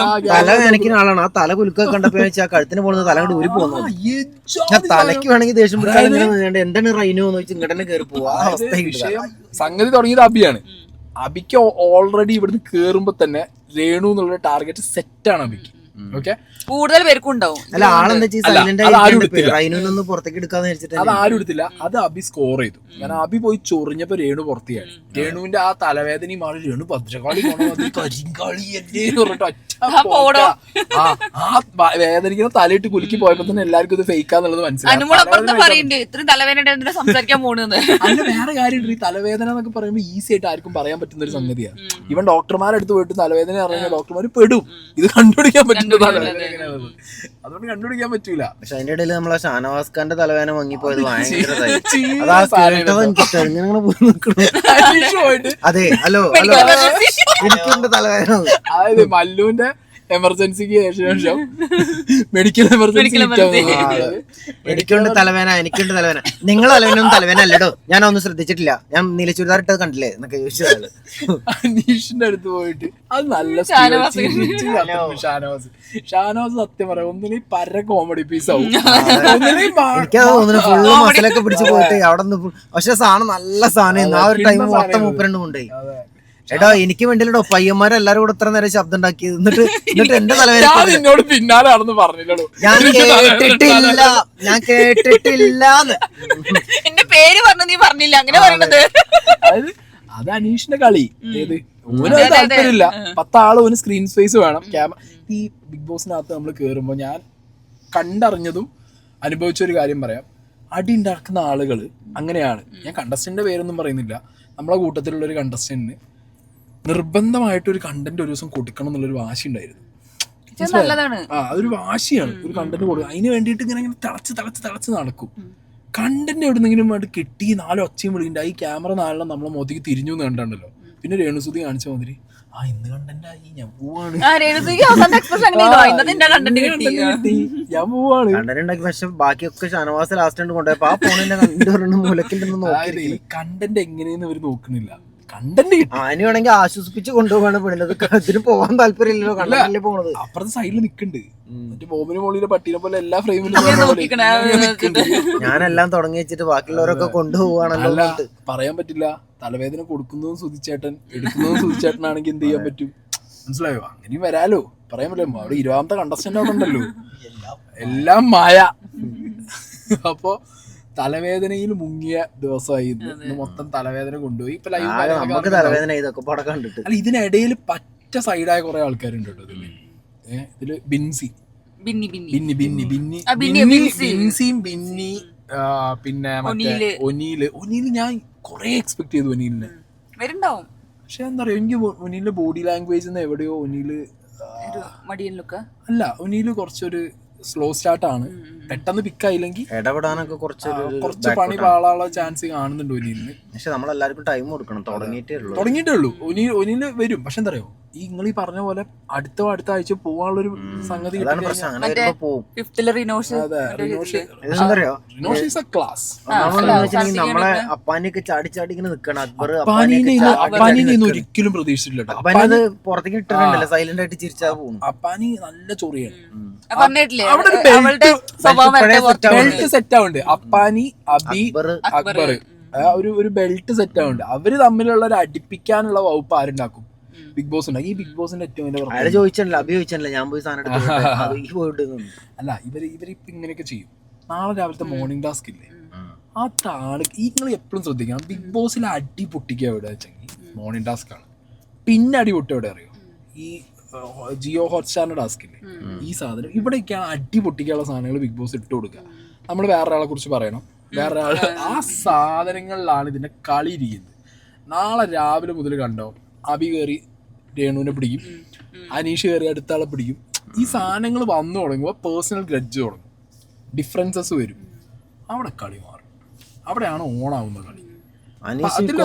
ആളാണ്. ആ തല കുലുക്ക കണ്ടപ്പോ കഴുത്തിന് പോകുന്നത് തല കൊണ്ട് ഊരി പോകുന്നത്. തലയ്ക്ക് വേണമെങ്കിൽ ദേഷ്യം പിടിച്ചാൽ എന്താണ് റൈനോ എന്ന് വെച്ച് ഇങ്ങോട്ട് തന്നെ കയറി പോവാ. സംഗതി തുടങ്ങിയത് അബിയാണ്. അബിക്ക് ഓൾറെഡി ഇവിടുന്ന് കേറുമ്പോ തന്നെ രേണു എന്നുള്ള ടാർഗറ്റ് സെറ്റാണ് അബിക്ക്. ഓക്കെ, കൂടുതൽ പേർക്കും ഉണ്ടാവും. അല്ല ആളെന്താ പുറത്തേക്ക് എടുക്കാന്ന് വെച്ചിട്ട് അത് ആരും എടുത്തില്ല. അത് അബി സ്കോർ ചെയ്തു. കാരണം അബി പോയി ചൊറിഞ്ഞപ്പോ രേണു പുറത്തിയായി. രേണുവിന്റെ ആ തലവേദനയും മാറി രേണു ഭദ്രകാളി കരിങ്കാളി ആ വേദനിക്കുന്ന തലയിട്ട് കുലുക്കി പോയപ്പോ തന്നെ എല്ലാവർക്കും ഇത് ഫേക്കാന്നുള്ളത് മനസ്സിലായി. അതിന് വേറെ കാര്യമുണ്ട്. ഈ തലവേദന എന്നൊക്കെ പറയുമ്പോൾ ഈസി ആയിട്ട് ആർക്കും പറയാൻ പറ്റുന്ന ഒരു സംഗതിയാണ്. ഇവൻ ഡോക്ടർമാരെടുത്ത് പോയിട്ട് തലവേദന അറിഞ്ഞാൽ ഡോക്ടർമാർ പെടും. ഇത് കണ്ടുപിടിക്കാൻ പറ്റും. അതുകൊണ്ട് കണ്ടുപിടിക്കാൻ പറ്റൂല. പക്ഷെ അതിന്റെ ഇടയിൽ നമ്മളെ ഷാനവാസ് ഖാന്റെ തലവേദന മങ്ങിപ്പോയത് അതെ. ഹലോ ഹലോ, എനിക്കുണ്ട് തലവേദന. അതായത് മല്ലുവിന്റെ എമർജൻസിക്ക് ശേഷം മെഡിക്കൽ എമർജൻസി എനിക്കുണ്ട് തലവേദന, എനിക്കുണ്ട് തലവേദന. നിങ്ങളെ തലവേദനൊന്നും തലവേദന അല്ലടോ, ഞാനൊന്നും ശ്രദ്ധിച്ചിട്ടില്ല, ഞാൻ നീല ചുരിദാർ ഇട്ടത് കണ്ടില്ലേ എന്നൊക്കെ ചോദിച്ചത്. അനീഷിന്റെ അടുത്ത് പോയിട്ട് അത് നല്ല ഷാനവാസ് സത്യം പറയാം ഒന്നിനും പര കോമഡി പീസ് ആവും. എനിക്കത് തോന്നുന്നു ഫുള്ള് മസിലൊക്കെ പിടിച്ച് പോയിട്ട് അവിടെ നിന്ന്. പക്ഷെ സാധനം നല്ല സാധനം. ആ ഒരു ടൈം മൊത്തം മൂപ്പരണ്ട് കൊണ്ടുപോയി. എടാ എനിക്ക് വേണ്ടിയില്ലടോ പയ്യന്മാരെല്ലാരും കൂടെ ഇത്ര നേരം ശബ്ദം ഉണ്ടാക്കിയത്. എന്നിട്ട് എന്റെ തലവേദന എന്നോട് പിന്നാലെ ആണെന്ന് പറഞ്ഞില്ലടോ. ഞാൻ കേട്ടിട്ടില്ല എന്റെ പേര് പറഞ്ഞു, നീ പറഞ്ഞില്ല അങ്ങനെ പറയണത്. അത് അനീഷിന്റെ കളി. ഏത് ഓന് താല്പര്യമില്ല. 10 ആള് ഓന് സ്ക്രീൻ സ്പേസ് വേണം. ഈ ബിഗ് ബോസിനകത്ത് നമ്മൾ കേറുമ്പോ ഞാൻ കണ്ടറിഞ്ഞതും അനുഭവിച്ച ഒരു കാര്യം പറയാം. അടി ഉണ്ടാക്കുന്ന ആളുകൾ അങ്ങനെയാണ്. ഞാൻ കണ്ടസ്റ്റന്റിന്റെ പേരൊന്നും പറയുന്നില്ല. നമ്മളെ കൂട്ടത്തിലുള്ള ഒരു കണ്ടസ്റ്റന്റിന് നിർബന്ധമായിട്ടൊരു കണ്ടന്റ് ഒരു ദിവസം കൊടുക്കണം എന്നുള്ളൊരു വാശി ഉണ്ടായിരുന്നു. അതൊരു വാശിയാണ്. ഒരു കണ്ടന്റ് കൊടുക്കുക. അതിന് വേണ്ടിയിട്ട് ഇങ്ങനെ തിളച്ച് നടക്കും. കണ്ടന്റ് എവിടെന്നെങ്കിലും വേണ്ടി കിട്ടി 4 ഒച്ചയും വിളിയുണ്ട്. ഈ ക്യാമറ 4 നമ്മളെ മോത്തേക്ക് തിരിഞ്ഞു കണ്ടല്ലോ. പിന്നെ രേണുസുതി കാണിച്ച മാതിരി ഇന്ന് കണ്ടന്റായി, ഞാൻ പോവാണ്, ഞാൻ പോവാണ്. പക്ഷെ ബാക്കിയൊക്കെ ഷാനവാസ് ലാസ്റ്റ് കൊണ്ടുപോയപ്പോ ആ ഫോണിന്റെ മൂലക്കിൽ ഈ കണ്ടന്റ് എങ്ങനെയെന്ന് അവര് നോക്കുന്നില്ല. കണ്ടന്റ് അതിന് വേണമെങ്കിൽ ആശ്വസിപ്പിച്ച് കൊണ്ടുപോകാണ് പെടുന്നത്. ഇതിന് പോകാൻ താല്പര്യമില്ലല്ലോ, കണ്ടല്ലേ പോണത്. അപ്പുറത്തെ സൈഡിൽ നിൽക്കുന്നുണ്ട്. മറ്റേ ബോബിന് മോളിലെ പട്ടീനെ പോലെ എല്ലാ ഫ്രെയിമിലും ഞാനെല്ലാം തുടങ്ങി വെച്ചിട്ട് ബാക്കിയുള്ളവരൊക്കെ കൊണ്ടുപോവാണല്ലോ. പറയാൻ പറ്റില്ല. തലവേദന കൊടുക്കുന്നതും സുധിച്ചേട്ടൻ, എടുക്കുന്നതും സുധിച്ചേട്ടനാണെങ്കിൽ എന്ത് ചെയ്യാൻ പറ്റും? മനസ്സിലായോ? അങ്ങനെയും വരാലോ, പറയാൻ പറ്റില്ല. അവിടെ 20ാമത്തെ കണ്ടസ്റ്റന്റ് അവിടെ ഉണ്ടല്ലോ. എല്ലാം മായ. അപ്പൊ തലവേദനയിൽ മുങ്ങിയ ദിവസമായി ഇന്ന്. മൊത്തം തലവേദന കൊണ്ടുപോയി. ഇപ്പൊ ലൈവ് തലവേദന ഇതൊക്കെ കണ്ടിട്ട്. അല്ല, ഇതിനിടയിൽ പറ്റ സൈഡായ കുറെ ആൾക്കാരുണ്ട് കേട്ടോ ഇതില്. ഇതില് ബിൻസിയും ബിന്നി, പിന്നെ ഒനീല് ഞാൻ കൊറേ എക്സ്പെക്ട് ചെയ്തു ഒനീലിനെ. പക്ഷെ എന്താ പറയാ, എനിക്ക് ഒനീലിന്റെ ബോഡി ലാംഗ്വേജ് എവിടെയോ ഒനീല് അല്ല, ഒനീല് കുറച്ചൊരു സ്ലോ സ്റ്റാർട്ടാണ്. പെട്ടെന്ന് പിക്കായില്ലെങ്കിൽ ഇടപെടാനൊക്കെ കുറച്ച് പണി പാളാനുള്ള ചാൻസ് കാണുന്നുണ്ട് ഒനീലിന്. പക്ഷെ നമ്മളെല്ലാവർക്കും ടൈം കൊടുക്കണം. തുടങ്ങിയിട്ടേ ഉള്ളൂ. ഒനീല് വരും. പക്ഷെ എന്താ പറയാ, ഈ നിങ്ങൾ ഈ പറഞ്ഞ പോലെ അടുത്ത ആഴ്ച പോവാനുള്ളൊരു സംഗതി അതാണ് പ്രശ്നം. അങ്ങനെ വരുമ്പോ പോവും. ഫിഫ്തിലെ റിനോഷ് ക്ലാസ്. നമ്മളെ അപ്പാനിയൊക്കെ ചാടി ഇങ്ങനെ നിക്കണം. അക്ബർ ഒരിക്കലും പ്രതീക്ഷിച്ചില്ല. അപ്പാനത് പുറത്തേക്ക് ഇട്ടിട്ടുണ്ടല്ലോ, സൈലന്റ് ആയിട്ട് ചിരിച്ചാ പോകും. അപ്പാനി നല്ല ചൊറിയാണ്. ബെൽറ്റ് സെറ്റ് ആവുന്നുണ്ട്. അപ്പാനി, അബി, അക്ബർ ഒരു ബെൽറ്റ് സെറ്റ് ആവുന്നുണ്ട്. അവര് തമ്മിലുള്ള ഒരു അടുപ്പിക്കാനുള്ള വകുപ്പ് ആരുണ്ടാക്കും? ബിഗ് ബോസ് ഉണ്ടാകും. ഈ ബിഗ് ബോസിന്റെ ഏറ്റവും വലിയ ചോദിച്ചല്ലോ, അഭി ചോദിച്ചല്ലോ, ഞാൻ പോയി സാധനം അല്ല, ഇവരിപ്പോ ഇങ്ങനെയൊക്കെ ചെയ്യും. നാളെ രാവിലത്തെ മോർണിംഗ് ടാസ്ക് ഇല്ലേ, ആ താള് നിങ്ങൾ എപ്പോഴും ശ്രദ്ധിക്കണം. ബിഗ് ബോസിൽ അടി പൊട്ടിക്കുക എവിടെ വെച്ചെങ്കിൽ മോർണിംഗ് ടാസ്ക് ആണ്. പിന്നെ അടി പൊട്ടി എവിടെ അറിയോ? ഈ ജിയോ ഹോട്ട്സ്റ്റാറിന്റെ ടാസ്ക് ഇല്ലേ, ഈ സാധനം ഇവിടെയൊക്കെയാണ് അടി പൊട്ടിക്കാനുള്ള സാധനങ്ങൾ ബിഗ് ബോസ് ഇട്ട് കൊടുക്കുക. നമ്മൾ വേറൊരാളെ കുറിച്ച് പറയണം, വേറൊരാൾ, ആ സാധനങ്ങളിലാണ് ഇതിന്റെ കളി ഇരിക്കുന്നത്. നാളെ രാവിലെ മുതൽ കണ്ടോ, അബി കയറി രേണുവിനെ പിടിക്കും, അനീഷ് കയറി അടുത്ത ആളെ പിടിക്കും. ഈ സാധനങ്ങൾ വന്നു തുടങ്ങുമ്പോൾ പേഴ്സണൽ ഗ്രഡ്ജ് തുടങ്ങും, ഡിഫറൻസസ് വരും. അവിടെ കളി മാറും. അവിടെയാണ് ഓണാവുന്ന കളി.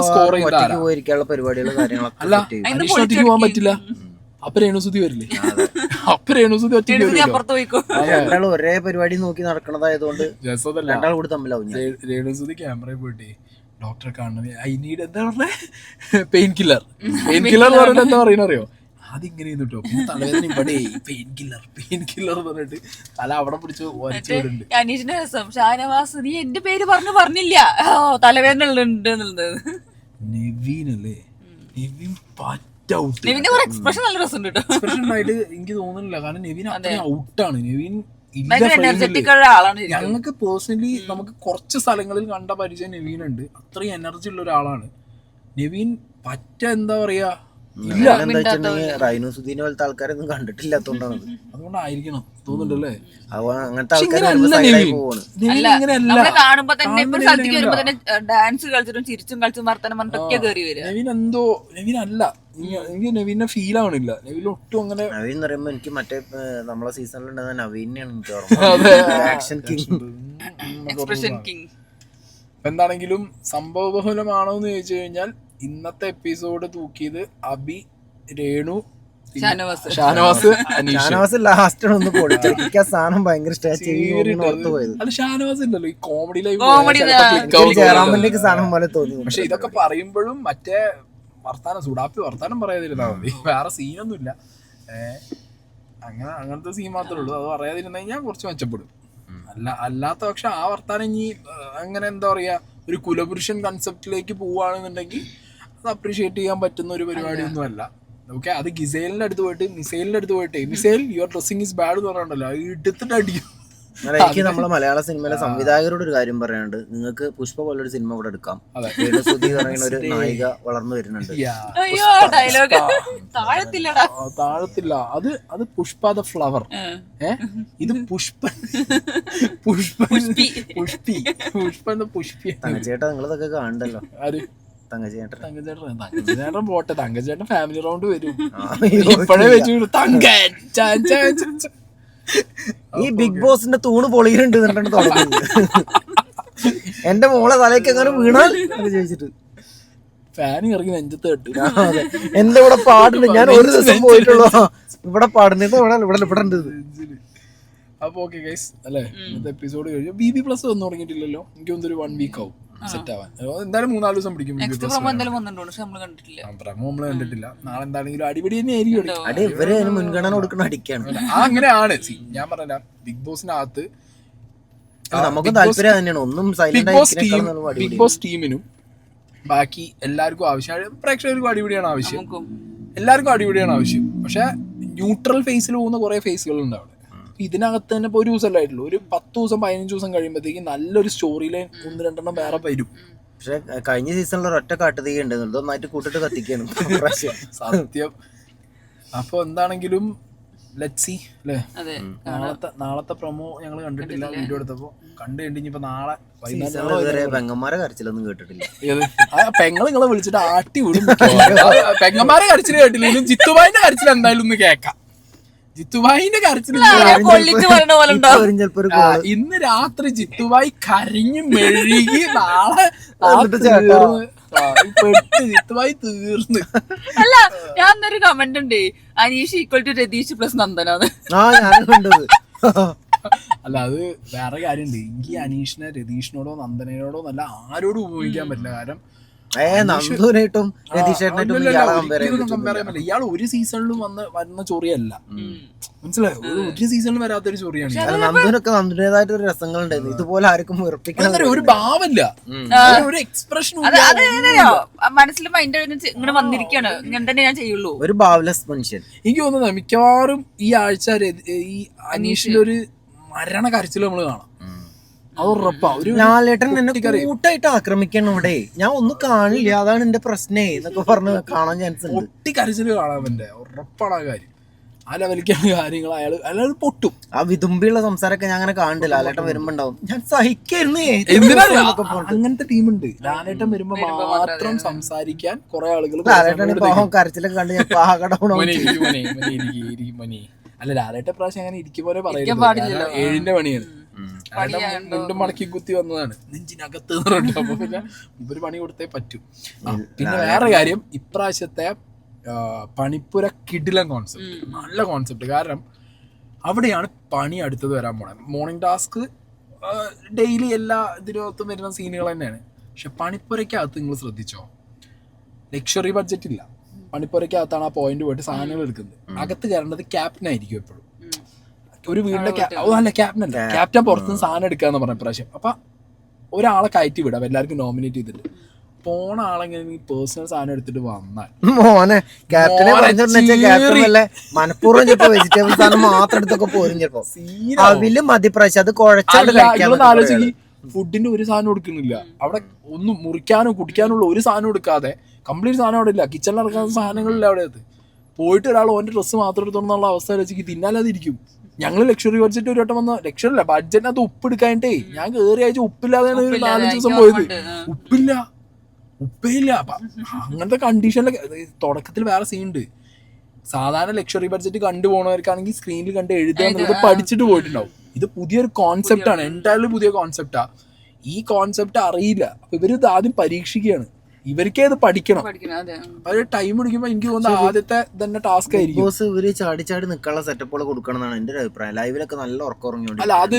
സ്കോർ അല്ല, അനീഷ് ഒറ്റയ്ക്ക് പോകാൻ പറ്റില്ല. അപ്പൊ രേണുസുതി വരില്ലേ? അപ്പൊ രേണുസുതി ഒറ്റയ്ക്ക് ഒരേ പരിപാടി നോക്കി നടക്കണതായതുകൊണ്ട് രേണുസുതി ക്യാമറയിൽ പോയിട്ട് ഡോക്ടറെ കാണുന്നത് ഐ നീഡ് എന്താ പറഞ്ഞ പെയിൻ കില്ലർ എന്ന് പറഞ്ഞിട്ട് എന്താ പറയുന്ന അറിയോ? അതിങ്ങനെ കേട്ടോ. പിന്നെ തലവേദന ഇവിടെ പെയിൻ കില്ലർ പറഞ്ഞിട്ട് തല അവിടെ പിടിച്ച് വലിച്ചിട്ടുണ്ട്. അനീഷിന്റെ രസം, ഷാനവാസ് നീ എന്റെ പേര് പറഞ്ഞില്ല, തലവേദന ഉണ്ട് എന്നുള്ളത്. നെവീൻ അല്ലേ, നെവീൻ എക്സ്പ്രഷൻ നല്ല രസമുണ്ട് കേട്ടോ. എക്സ്പ്രഷൻ ഉണ്ടായിട്ട് എനിക്ക് തോന്നുന്നില്ല, കാരണം നെവീൻ അത്രയും ഔട്ടാണ്. നെവീൻ ഞങ്ങൾക്ക് പേഴ്സണലി നമുക്ക് കുറച്ച് സ്ഥലങ്ങളിൽ കണ്ട പരിചയം നെവീൻ ഉണ്ട്. അത്രയും എനർജി ഉള്ള ഒരാളാണ് നെവീൻ. എന്താ പറയാ, റൈനുസുദ്ദീനെ പോലത്തെ ആൾക്കാരൊന്നും കണ്ടിട്ടില്ലാത്തോണ്ടാണ്. അതുകൊണ്ടായിരിക്കണം തോന്നുന്നുണ്ടല്ലേ. അങ്ങനത്തെ ആൾക്കാർ കാണുമ്പോ തന്നെ സ്ഥലത്തേക്ക് വരുമ്പോ തന്നെ ഡാൻസ് കളിച്ചിട്ടും ചിരിച്ചും കളിച്ചും വർത്തനം പറഞ്ഞിട്ടൊക്കെ കയറി വരിക. നെവീൻ അല്ല, എനിക്ക് നെവീനെ ഫീൽ ആവണില്ല. നെവീൻ ഒട്ടും അങ്ങനെ. നവീൻ എന്ന് പറയുമ്പോ എനിക്ക് മറ്റേ നമ്മളെ സീസണിലുണ്ടാകുന്ന നവീനെയാണ് ആക്ഷൻ കിങ്, എക്സ്പ്രഷൻ കിങ്. എന്താണെങ്കിലും സംഭവബഹുലമാണോ എന്ന് ചോദിച്ചു കഴിഞ്ഞാൽ ഇന്നത്തെ എപ്പിസോഡ് തൂക്കിയത് അബി, രേണു, ഷാനവാസ്, ഷാനവാസ് ലാസ്റ്റ് ഒന്ന് പൊളിച്ച സാധനം ഭയങ്കര അല്ല ഷാനവാസ് ഉണ്ടല്ലോ ഈ കോമഡി ലൈവ് സാധനം പോലെ തോന്നി. പക്ഷെ ഇതൊക്കെ പറയുമ്പോഴും മറ്റേ സുഡാപ്പി വർത്താനം പറയാതിരുന്നാ മതി, വേറെ സീനൊന്നും ഇല്ല. അങ്ങനത്തെ സീൻ മാത്രമേ ഉള്ളൂ. അത് പറയാതിരുന്ന കഴിഞ്ഞാൽ കുറച്ച് മെച്ചപ്പെടും. അല്ലാത്ത പക്ഷെ ആ വർത്താനം ഇനി അങ്ങനെ എന്താ പറയാ, ഒരു കുലപുരുഷൻ കൺസെപ്റ്റിലേക്ക് പോവുകയാണെന്നുണ്ടെങ്കിൽ അത് അപ്രീഷിയേറ്റ് ചെയ്യാൻ പറ്റുന്ന ഒരു പരിപാടിയൊന്നും അല്ല. ഓക്കെ, അത് ഗിസൈലിന്റെ അടുത്ത് പോയിട്ട് missile your dressing is bad എന്ന് പറഞ്ഞിട്ടുണ്ടല്ലോ, എടുത്തിട്ട് അടിക്കും. എനിക്ക് നമ്മളെ മലയാള സിനിമയിലെ സംവിധായകരോട് ഒരു കാര്യം പറയാനുണ്ട്. നിങ്ങൾക്ക് പുഷ്പ പോലൊരു സിനിമ ഇവിടെ എടുക്കാം. രേണുസുതി പറയുന്ന ഒരു നായിക വളർന്നു വരുന്നുണ്ട്. താഴത്തില്ല, അത് പുഷ്പ ദ ഫ്ലവർ. ഇത് തങ്കച്ചേട്ടാ നിങ്ങളതൊക്കെ കാണണ്ടല്ലോ. തങ്കച്ചേട്ടൻ പോട്ടെ, തങ്കച്ചേട്ടൻ ഫാമിലി റൗണ്ട് വരും. ഇപ്പഴേ വെച്ചു തങ്ക. ഈ ബിഗ് ബോസിന്റെ തൂണ് പൊളിയുന്നുണ്ട് തുടങ്ങുന്നത്. എന്റെ മോളെ തലയ്ക്ക് അങ്ങനെ വീണാൽ ചോദിച്ചിട്ട് ഫാൻ ഇറങ്ങി നെഞ്ചത്ത് കെട്ടു. എന്റെ ഇവിടെ പാടുണ്ട്, ഞാൻ ഒരു ദിവസം പോയിട്ടുള്ളൂ. ഇവിടെ പാടുന്നത് ഇവിടെ ഉണ്ട്. അപ്പൊ ഓക്കെ ഗൈസ് അല്ലേ, ഇന്നത്തെ എപ്പിസോഡ് കഴിഞ്ഞു. BB+ വന്നു തുടങ്ങിയിട്ടില്ലല്ലോ, എനിക്ക് തോന്നുന്നു 1 വീക്ക് ആവും സെറ്റ് ആവാൻ. എന്തായാലും 3-4 ദിവസം പിടിക്കും. പ്രമോ നമ്മള് കണ്ടിട്ടില്ല. നാളെ എന്താണെങ്കിലും അടിപൊളി തന്നെ ആയിരിക്കും. ഇവര് മുൻഗണന കൊടുക്കുന്ന അടിക്കാണ്. അങ്ങനെയാണ് ഞാൻ പറഞ്ഞ ബിഗ് ബോസിനകത്ത് നമുക്ക് താല്പര്യം തന്നെയാണ്. ഒന്നും ബിഗ് ബോസ് ടീമിനും ബാക്കി എല്ലാവർക്കും ആവശ്യം, പ്രേക്ഷകർക്കും അടിപൊളിയാണ് ആവശ്യം, എല്ലാവർക്കും അടിപൊളിയാണ് ആവശ്യം. പക്ഷെ ന്യൂട്രൽ ഫേസിൽ പോകുന്ന കുറെ ഫേസുകൾ ഉണ്ട് അവിടെ. ഇതിനകത്ത് തന്നെ ഇപ്പോൾ ഒരു ദിവസമല്ല ആയിട്ടുള്ളൂ, ഒരു 10 ദിവസം 15 ദിവസം കഴിയുമ്പോഴത്തേക്ക് നല്ലൊരു സ്റ്റോറി ലൈൻ 1-2 വേറെ വരും. പക്ഷെ കഴിഞ്ഞ സീസണിൽ ഒരൊറ്റ കാട്ടുതീ ഉണ്ട്, നന്നായിട്ട് കൂട്ടിട്ട് കത്തിക്കാണ് സത്യം. അപ്പൊ എന്താണെങ്കിലും ലെറ്റ്സ് സീ അല്ലേ. നാളത്തെ പ്രൊമോ ഞങ്ങൾ കണ്ടിട്ടില്ല, വീഡിയോ എടുത്തപ്പോ കണ്ടിപ്പോ നാളെ പെങ്ങന്മാരെ കരച്ചിലൊന്നും കേട്ടിട്ടില്ല. പെങ്ങൾ നിങ്ങളെ വിളിച്ചിട്ട് ആട്ടി വിടും. പെങ്ങന്മാരെ കരച്ചിൽ കേട്ടില്ലെങ്കിലും ജിത്തുബായിന്റെ കരച്ചിൽ എന്തായാലും ഒന്ന് കേക്കാം. ജിത്തുബായിന്റെ കരച്ചിൽ ഇന്ന് രാത്രി ജിത്തുബായി കരഞ്ഞു മെഴുകി നാളെ ചിത്തമായി തീർന്ന്. അല്ല ഞാൻ അന്നൊരു കമന്റ് ഉണ്ട്, Aneesh equal to Ratheesh plus നന്ദനാന്ന്. ഞാനും കണ്ടത്. അല്ല അത് വേറെ കാര്യമുണ്ട്. എനിക്ക് അനീഷിനെ രതീഷിനോടോ നന്ദനോടോ നല്ല ആരോടും ഉപയോഗിക്കാൻ പറ്റില്ല. കാരണം നന്ദുനായിട്ടും രതീഷേട്ടനായിട്ടും കമ്പയർ ചെയ്യാൻ പറ്റില്ല. ഇയാൾ ഒരു സീസണിലും വരുന്ന ചൊറിയല്ല, മനസ്സിലായോ? ഒരു സീസണിലും വരാത്തൊരു ചൊറിയാണ്. നന്ദുനൊക്കെ നന്ദുനേതായിട്ട് ഒരു രസങ്ങളുണ്ടായിരുന്നു. ഇതുപോലെ ആർക്കും വെറുപ്പിക്കാൻ ഒരു ഭാവമില്ല, ഒരു എക്സ്പ്രഷൻ മനസ്സിൽ മൈൻഡ് ഇങ്ങനെ വന്നിരിക്കാണ്, ഇങ്ങനെ തന്നെ ഞാൻ ചെയ്യുള്ളൂ. ഒരു ഭാവലെസ് മനുഷ്യൻ. എനിക്ക് തോന്നുന്നത് മിക്കവാറും ഈ ആഴ്ച ഈ അനീഷിന്റെ ഒരു മരണ കരച്ചിൽ നമ്മള് കാണാം. അത് ഉറപ്പാ. ഒരു ലാലേട്ടൻ എന്നെ കൂട്ടായിട്ട് ആക്രമിക്കണം ഇവിടെ, ഞാൻ ഒന്നും കാണില്ല, അതാണ് എന്റെ പ്രശ്നേ എന്നൊക്കെ പറഞ്ഞ് കാണാൻ ചാൻസ് ഉണ്ട്. പൊട്ടിക്കരച്ചില് കാണാൻ പറ്റേ, ഉറപ്പാണ് ആ കാര്യം. ആ ലെവലിക്കാണ് കാര്യങ്ങൾ. അയാൾ പൊട്ടും. ആ വിതുമ്പിയുള്ള സംസാരമൊക്കെ ഞാൻ അങ്ങനെ കാണില്ല. ലാലേട്ടൻ വരുമ്പോ ഉണ്ടാവും, ഞാൻ സഹിക്കുന്നേ. അങ്ങനത്തെ ടീമുണ്ട്. ലാലേട്ടൻ വരുമ്പോ മാത്രം സംസാരിക്കാൻ കുറെ ആളുകൾ. ലാലേട്ടൻ പാവം കരച്ചിലൊക്കെ കണ്ട് ഞാൻ പാകടൗണോ. അല്ല ലാലേട്ടൻ പ്രാവശ്യം അങ്ങനെ ഇരിക്കും പോലെ പറയുന്നത് 7ന്റെ പണിയാണ്. മുണ്ടും മടക്കി കുത്തി വന്നതാണ് നെഞ്ചിനകത്ത്. അപ്പൊ പിന്നെ ഒരു പണി കൊടുത്തേ പറ്റൂ. പിന്നെ വേറെ കാര്യം, ഇപ്രാവശ്യത്തെ പണിപ്പുര കിടിലൻ കോൺസെപ്റ്റ്, നല്ല കോൺസെപ്റ്റ്. കാരണം അവിടെയാണ് പണി അടുത്തത് വരാൻ പോണത്. മോർണിംഗ് ടാസ്ക് ഡെയിലി എല്ലാ ഇതിനകത്തും വരുന്ന സീനുകൾ തന്നെയാണ്. പക്ഷെ പണിപ്പുരയ്ക്കകത്ത് നിങ്ങൾ ശ്രദ്ധിച്ചോ, ലക്ഷറി ബഡ്ജറ്റ് ഇല്ല. പണിപ്പുരയ്ക്കകത്താണ് ആ പോയിന്റ് പോയിട്ട് സാധനങ്ങൾ എടുക്കുന്നത്. അകത്ത് കയറേണ്ടത് ക്യാപ്റ്റൻ ആയിരിക്കും എപ്പോഴും. ഒരു വീടിന്റെ അല്ല ക്യാപ്റ്റൻ അല്ല, ക്യാപ്റ്റൻ പുറത്തുനിന്ന് സാധനം എടുക്കാന്ന് പറഞ്ഞ പ്രാവശ്യം. അപ്പൊ ഒരാളെ കയറ്റി വിടാം, എല്ലാവർക്കും നോമിനേറ്റ് ചെയ്തിട്ട്. പോണ ആളെങ്ങനെ പേഴ്സണൽ സാധനം എടുത്തിട്ട് വന്നാൽ മോനെ ക്യാപ്റ്റനെ മനഃപൂർവ്വം ചിലപ്പോ വെജിറ്റബിൾ സാധനം മാത്രം എടുത്തൊക്കെ പോരും. ചിലപ്പോ അതില് മധ്യപ്രാവശ്യം അത് കുഴച്ചാലോചിക്ക്. ഫുഡിന്റെ ഒരു സാധനം കൊടുക്കുന്നില്ല അവിടെ. ഒന്നും മുറിക്കാനോ കുടിക്കാനുള്ള ഒരു സാധനം എടുക്കാതെ കംപ്ലീറ്റ് സാധനം അവിടെ ഇല്ല. കിച്ചണിൽ ഇറക്കാത്ത സാധനങ്ങളില്ല അവിടെ. പോയിട്ട് ഒരാൾ ഓന്റെ ഡ്രസ്സ് മാത്രം എടുത്തോന്നുള്ള അവസ്ഥ വെച്ചിട്ട് തിന്നാലാതിരിക്കും. ഞങ്ങള് ലക്ഷറി ബഡ്ജറ്റ് ഒരു വട്ടം വന്ന ലക്ഷറില്ല ബഡ്ജറ്റിനകത്ത് ഉപ്പ് എടുക്കാനിട്ടേ ഞാൻ കേറി അയച്ച ഉപ്പില്ലാതെയാണ് ഒരു 4 ദിവസം പോയത്. ഉപ്പേ ഇല്ല. അപ്പൊ അങ്ങനത്തെ കണ്ടീഷനിലൊക്കെ തുടക്കത്തിൽ വേറെ സീൻ ഉണ്ട്. സാധാരണ ലക്ഷറി ബഡ്ജറ്റ് കണ്ടുപോകണവർക്കാണെങ്കിൽ സ്ക്രീനിൽ കണ്ട് എഴുതുക എന്നുള്ളത് പഠിച്ചിട്ട് പോയിട്ടുണ്ടാവും. ഇത് പുതിയൊരു കോൺസെപ്റ്റ് ആണ്, എൻറ്റയർലി പുതിയ കോൺസെപ്റ്റാ. ഈ കോൺസെപ്റ്റ് അറിയില്ല. അപ്പൊ ഇവര് ഇത് ആദ്യം പരീക്ഷിക്കുകയാണ്. ഇവർക്കേ അത് പഠിക്കണം. അത് ടൈം എടുക്കുമ്പോ എനിക്ക് തോന്നുന്നത് ആദ്യത്തെ തന്നെ ടാസ്ക് ആയിരിക്കും. ഇവര് ചാടി ചാടി നിൽക്കാനുള്ള സെറ്റപ്പുകൾ കൊടുക്കണം എന്നാണ് എന്റെ ഒരു അഭിപ്രായം. ലൈവിലൊക്കെ നല്ല ഉറക്കമുറങ്ങിയോണ്ട്. അല്ല അത്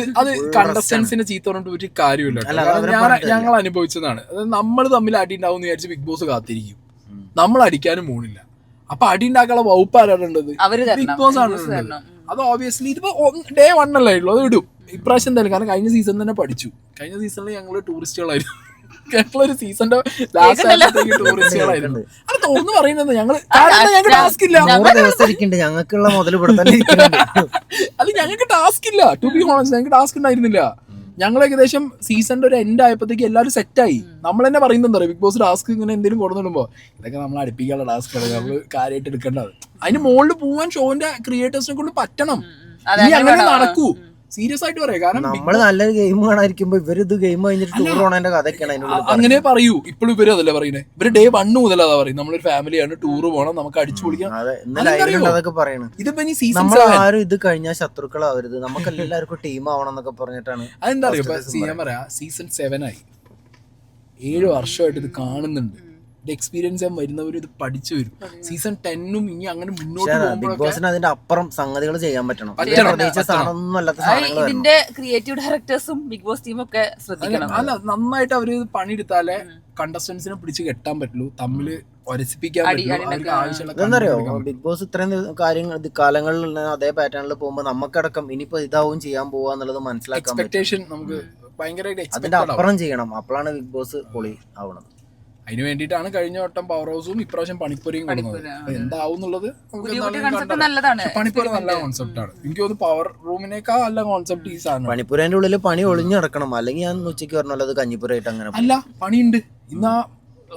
കണ്ടസ്റ്റൻസിനെ ചീത്ത പറഞ്ഞിട്ട് ഒരു കാര്യമില്ല. ഞങ്ങൾ അനുഭവിച്ചതാണ്. നമ്മൾ തമ്മിൽ അടി ഉണ്ടാവും എന്ന് വിചാരിച്ച് ബിഗ് ബോസ് കാത്തിരിക്കും. നമ്മൾ അടിക്കാനും പോണില്ല. അപ്പൊ അടി ഉണ്ടാക്കാനുള്ള വകുപ്പ് ആരാണുള്ളത്? ബിഗ് ബോസ് ആണ്. അത് ഓബിയസ്ലി ഇതിപ്പോ ഡേ 1 അല്ലേ ഉള്ളൂ, അത് ഇടും ഇപ്രാവശ്യം എന്തായാലും. കാരണം കഴിഞ്ഞ സീസൺ തന്നെ പഠിച്ചു. കഴിഞ്ഞ സീസണിൽ ഞങ്ങള് ടൂറിസ്റ്റുകളായിരുന്നു. ഞങ്ങളൊരു സീസന്റെ ലാസ്റ്റ് ടൂറിസ്റ്റുകളായിരുന്നു. അത് തുറന്നു പറയുന്നത് ഞങ്ങൾക്ക് ടാസ്ക് ഇല്ല. ഞങ്ങൾക്കുള്ള മുതൽ അത് ഞങ്ങൾക്ക് ടാസ്ക് ഇല്ല. ടു ബി ഹോണസ്റ്റ് ഞങ്ങൾക്ക് ടാസ്ക് ഉണ്ടായിരുന്നില്ല. ഞങ്ങൾ ഏകദേശം സീസണിന്റെ ഒരു എൻഡ് ആയപ്പോഴത്തേക്ക് എല്ലാവരും സെറ്റായി. നമ്മൾ തന്നെ പറയുന്നത് എന്താ പറയുക, ബിഗ് ബോസ് ടാസ്ക് ഇങ്ങനെ എന്തെങ്കിലും കൊടുത്തിടുമ്പോ ഇതൊക്കെ നമ്മൾ അടുപ്പിക്കാനുള്ള ടാസ്ക് ആണ്, നമ്മൾ കാര്യമായിട്ട് എടുക്കേണ്ടത്. അതിന് മുകളിൽ പോവാൻ ഷോന്റെ ക്രിയേറ്റേഴ്സിനെ കൊണ്ട് പറ്റണം. ഇനി അങ്ങനെ നടക്കൂ. സീരിയസ് ആയിട്ട് പറയാം. കാരണം നമ്മള് നല്ലൊരു ഗെയിം കാണാതിരിക്കുമ്പോ ഇവരിത് ഗെയിം കഴിഞ്ഞിട്ട് ടൂർ പോണതിന്റെ കഥയൊക്കെയാണ് അങ്ങനെ പറയൂ. ഇപ്പോഴും ഇവര് അതല്ലേ പറയുന്നത്. ഇവര് ഡേ 1 മുതൽ അതാ പറയും, നമ്മളൊരു ഫാമിലിയാണ്, ടൂർ പോകണം, നമുക്ക് അടിച്ചു പൊളിക്കാം. അതൊക്കെ പറയണം. ഇതിപ്പോ നമ്മൾ ആരും ഇത് കഴിഞ്ഞാൽ ശത്രുക്കളാവരുത്, നമുക്ക് എല്ലാവർക്കും ടീം ആവണം എന്നൊക്കെ പറഞ്ഞിട്ടാണ്. അതെന്താ അറിയാം, ഞാൻ പറയാ സീസൺ 7 ആയി, 7 വർഷമായിട്ട് ഇത് കാണുന്നുണ്ട്. എക്സ്പീരിയൻസ് വരുന്നവർ ഇത് പഠിച്ചു വരും. സീസൺ 10 ഇനി അങ്ങനെ മുന്നോട്ട് ബിഗ് ബോസിന് അതിന്റെ അപ്പുറം സംഗതികൾ ചെയ്യാൻ പറ്റണം. ഇതിന്റെ ക്രിയേറ്റീവ് ഡയറക്ടേഴ്സും ബിഗ് ബോസ് ടീമും ഒക്കെ ശ്രദ്ധിക്കണം. അല്ല നന്നായിട്ട് അവര് പണിയെടുത്താലേ കണ്ടസ്റ്റൻസിനെ പിടിച്ച് കെട്ടാൻ പറ്റുള്ളൂ, തമ്മില് ഒരസിപ്പിക്കാൻ പറ്റുള്ളൂ. ബിഗ് ബോസ് ഇത്രയും കാര്യങ്ങൾ കാലങ്ങളിൽ അതേ പാറ്റേണിൽ പോകുമ്പോ നമുക്കടക്കം ഇനിയിപ്പോ ഇതാവും ചെയ്യാൻ പോവാന്നുള്ളത് മനസ്സിലാക്കാൻ എക്സ്പെക്ടേഷൻ നമുക്ക് ഭയങ്കരമായിട്ട് അതിന്റെ അപ്പുറം ചെയ്യണം. അപ്പോഴാണ് ബിഗ് ബോസ് പൊളി ആവണത്. അതിന് വേണ്ടിയിട്ടാണ് കഴിഞ്ഞ വട്ടം പവർ ഹൗസും ഇപ്രാവശ്യം പണിപ്പുരയും കൊടുക്കുന്നത്. എന്താവും എന്നുള്ളത് പണിപ്പുര നല്ല കോൺസെപ്റ്റ് ആണ്. എനിക്ക് തോന്നുന്നു പവർ റൂമിനേക്കാൾ നല്ല കോൺസെപ്റ്റ് ഈ സാധനം. പണിപ്പുരന്റെ ഉള്ളിൽ പണി ഒളിഞ്ഞു നടക്കണം, അല്ലെങ്കിൽ ഞാൻ ഉച്ചയ്ക്ക് പറഞ്ഞല്ലോ അത് കഞ്ഞിപ്പുരയായിട്ട് അങ്ങനെ അല്ല, പണിയുണ്ട്. ഇന്നാ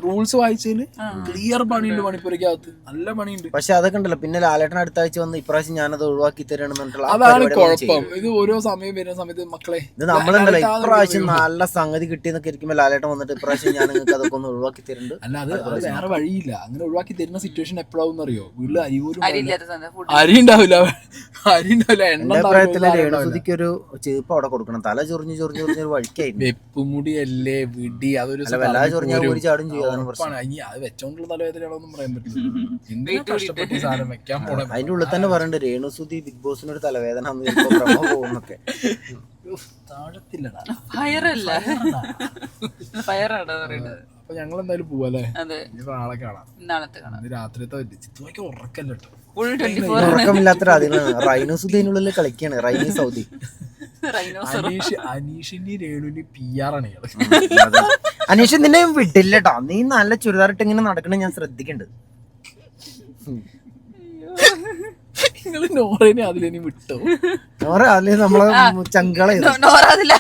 റൂൾസ് വായിച്ചതില് ക്ലിയർ പണിയുണ്ട് പണിപ്പുരക്കകത്ത്, നല്ല പണിയുണ്ട്. പക്ഷെ അതൊക്കെ ഉണ്ടല്ലോ, പിന്നെ ലാലേട്ടൻ അടുത്ത ആഴ്ച വന്ന് ഇപ്രാവശ്യം ഞാനത് ഒഴിവാക്കി തരണം. അതാണ് കുഴപ്പം. ഇത് ഓരോ സമയം വരുന്ന സമയത്ത് മക്കളെ ഇത് നമ്മളുണ്ടല്ലോ ഇപ്രാവശ്യം നല്ല സംഗതി കിട്ടിയെന്നൊക്കെ ഇരിക്കുമ്പോ ലാലേട്ടൻ വന്നിട്ട് ഇപ്രാവശ്യം ഞാൻ നിങ്ങൾക്ക് അതൊക്കെ ഒന്ന് ഒഴിവാക്കി തരുന്നുണ്ട്. അല്ല അത് വേറെ വഴിയില്ല. അങ്ങനെ ഒഴിവാക്കി തരുന്ന സിറ്റുവേഷൻ എപ്പോഴാവും അറിയോ, വീട്ടിൽ അരി പോലും അരി ഉണ്ടാവില്ല, എന്റെ അഭിപ്രായത്തില് രേണുസുതിക്ക് ഒരു ചെരുപ്പ് അവിടെ കൊടുക്കണം. തല ചൊറിഞ്ഞ് ചൊറിഞ്ഞ് ചൊറിഞ്ഞൊരു വഴിക്കായിരുന്നു. വെപ്പുമുടിയല്ലേ വിടി, അതൊരു വല്ലാതെ ചൊറിഞ്ഞാൽ ഒരു ചാടും ചെയ്യും. തലവേദന പ്രശ്നം. ഉറപ്പാണ്. ഇനി അത് വെച്ചോണ്ടുള്ള തലവേദനയാണോന്നും പറയാൻ പറ്റില്ല. എന്തിനാ കഷ്ടപ്പെട്ട് ഈ സാധനം വെക്കാൻ പോണേ? അതിന്റെ ഉള്ളിൽ തന്നെ പറയുന്നുണ്ട് രേണുസുതി ബിഗ് ബോസിനൊരു തലവേദന പോകുന്നൊക്കെ. താഴത്തില്ലടാ. ഫയറല്ല, ഫയറാണ് പറയുന്നത്. അപ്പൊ ഞങ്ങൾ എന്തായാലും പോവല്ലേ? അതെ, ഇനി നാളെ കാണാം. നാളത്തെ കാണാം. ഇന്ന് രാത്രിയത്തെ ചിത്തുവാക്കി ഉറക്കല്ല കേട്ടോ. ഫുൾ 24 ഉറക്കമില്ലാത്ത രാത്രിയാണ്. റൈനോസുദ്ദീനുള്ളിൽ കളിക്കാണ്. റൈനി സൗദി. അനീഷിന്റെ രേണുവിന്റെ PR ആണ് ഇയാള്. അനീഷ് നിന്നെ വിട്ടില്ലട്ടോ. നീ നല്ല ചുരിദാറിട്ട് ഇങ്ങനെ നടക്കണ ഞാൻ ശ്രദ്ധിക്കണ്ട്. നിങ്ങള് നോറേനെ അതിലേനി വിട്ടോ? നോറ അതില് നമ്മളെ ചങ്കള.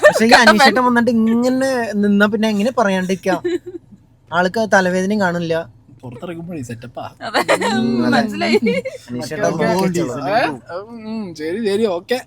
പക്ഷെ ഈ അനീഷേട്ടൻ വന്നിട്ട് ഇങ്ങനെ നിന്നാ പിന്നെ എങ്ങനെ പറയാണ്ടിരിക്കാം? ആൾക്ക് തലവേദനയും കാണില്ല. പുറത്തിറങ്ങുമ്പോഴേ സെറ്റപ്പാ. മനസ്സിലായി. അനീഷേട്ടൻ ശരി ശരി ഓക്കെ.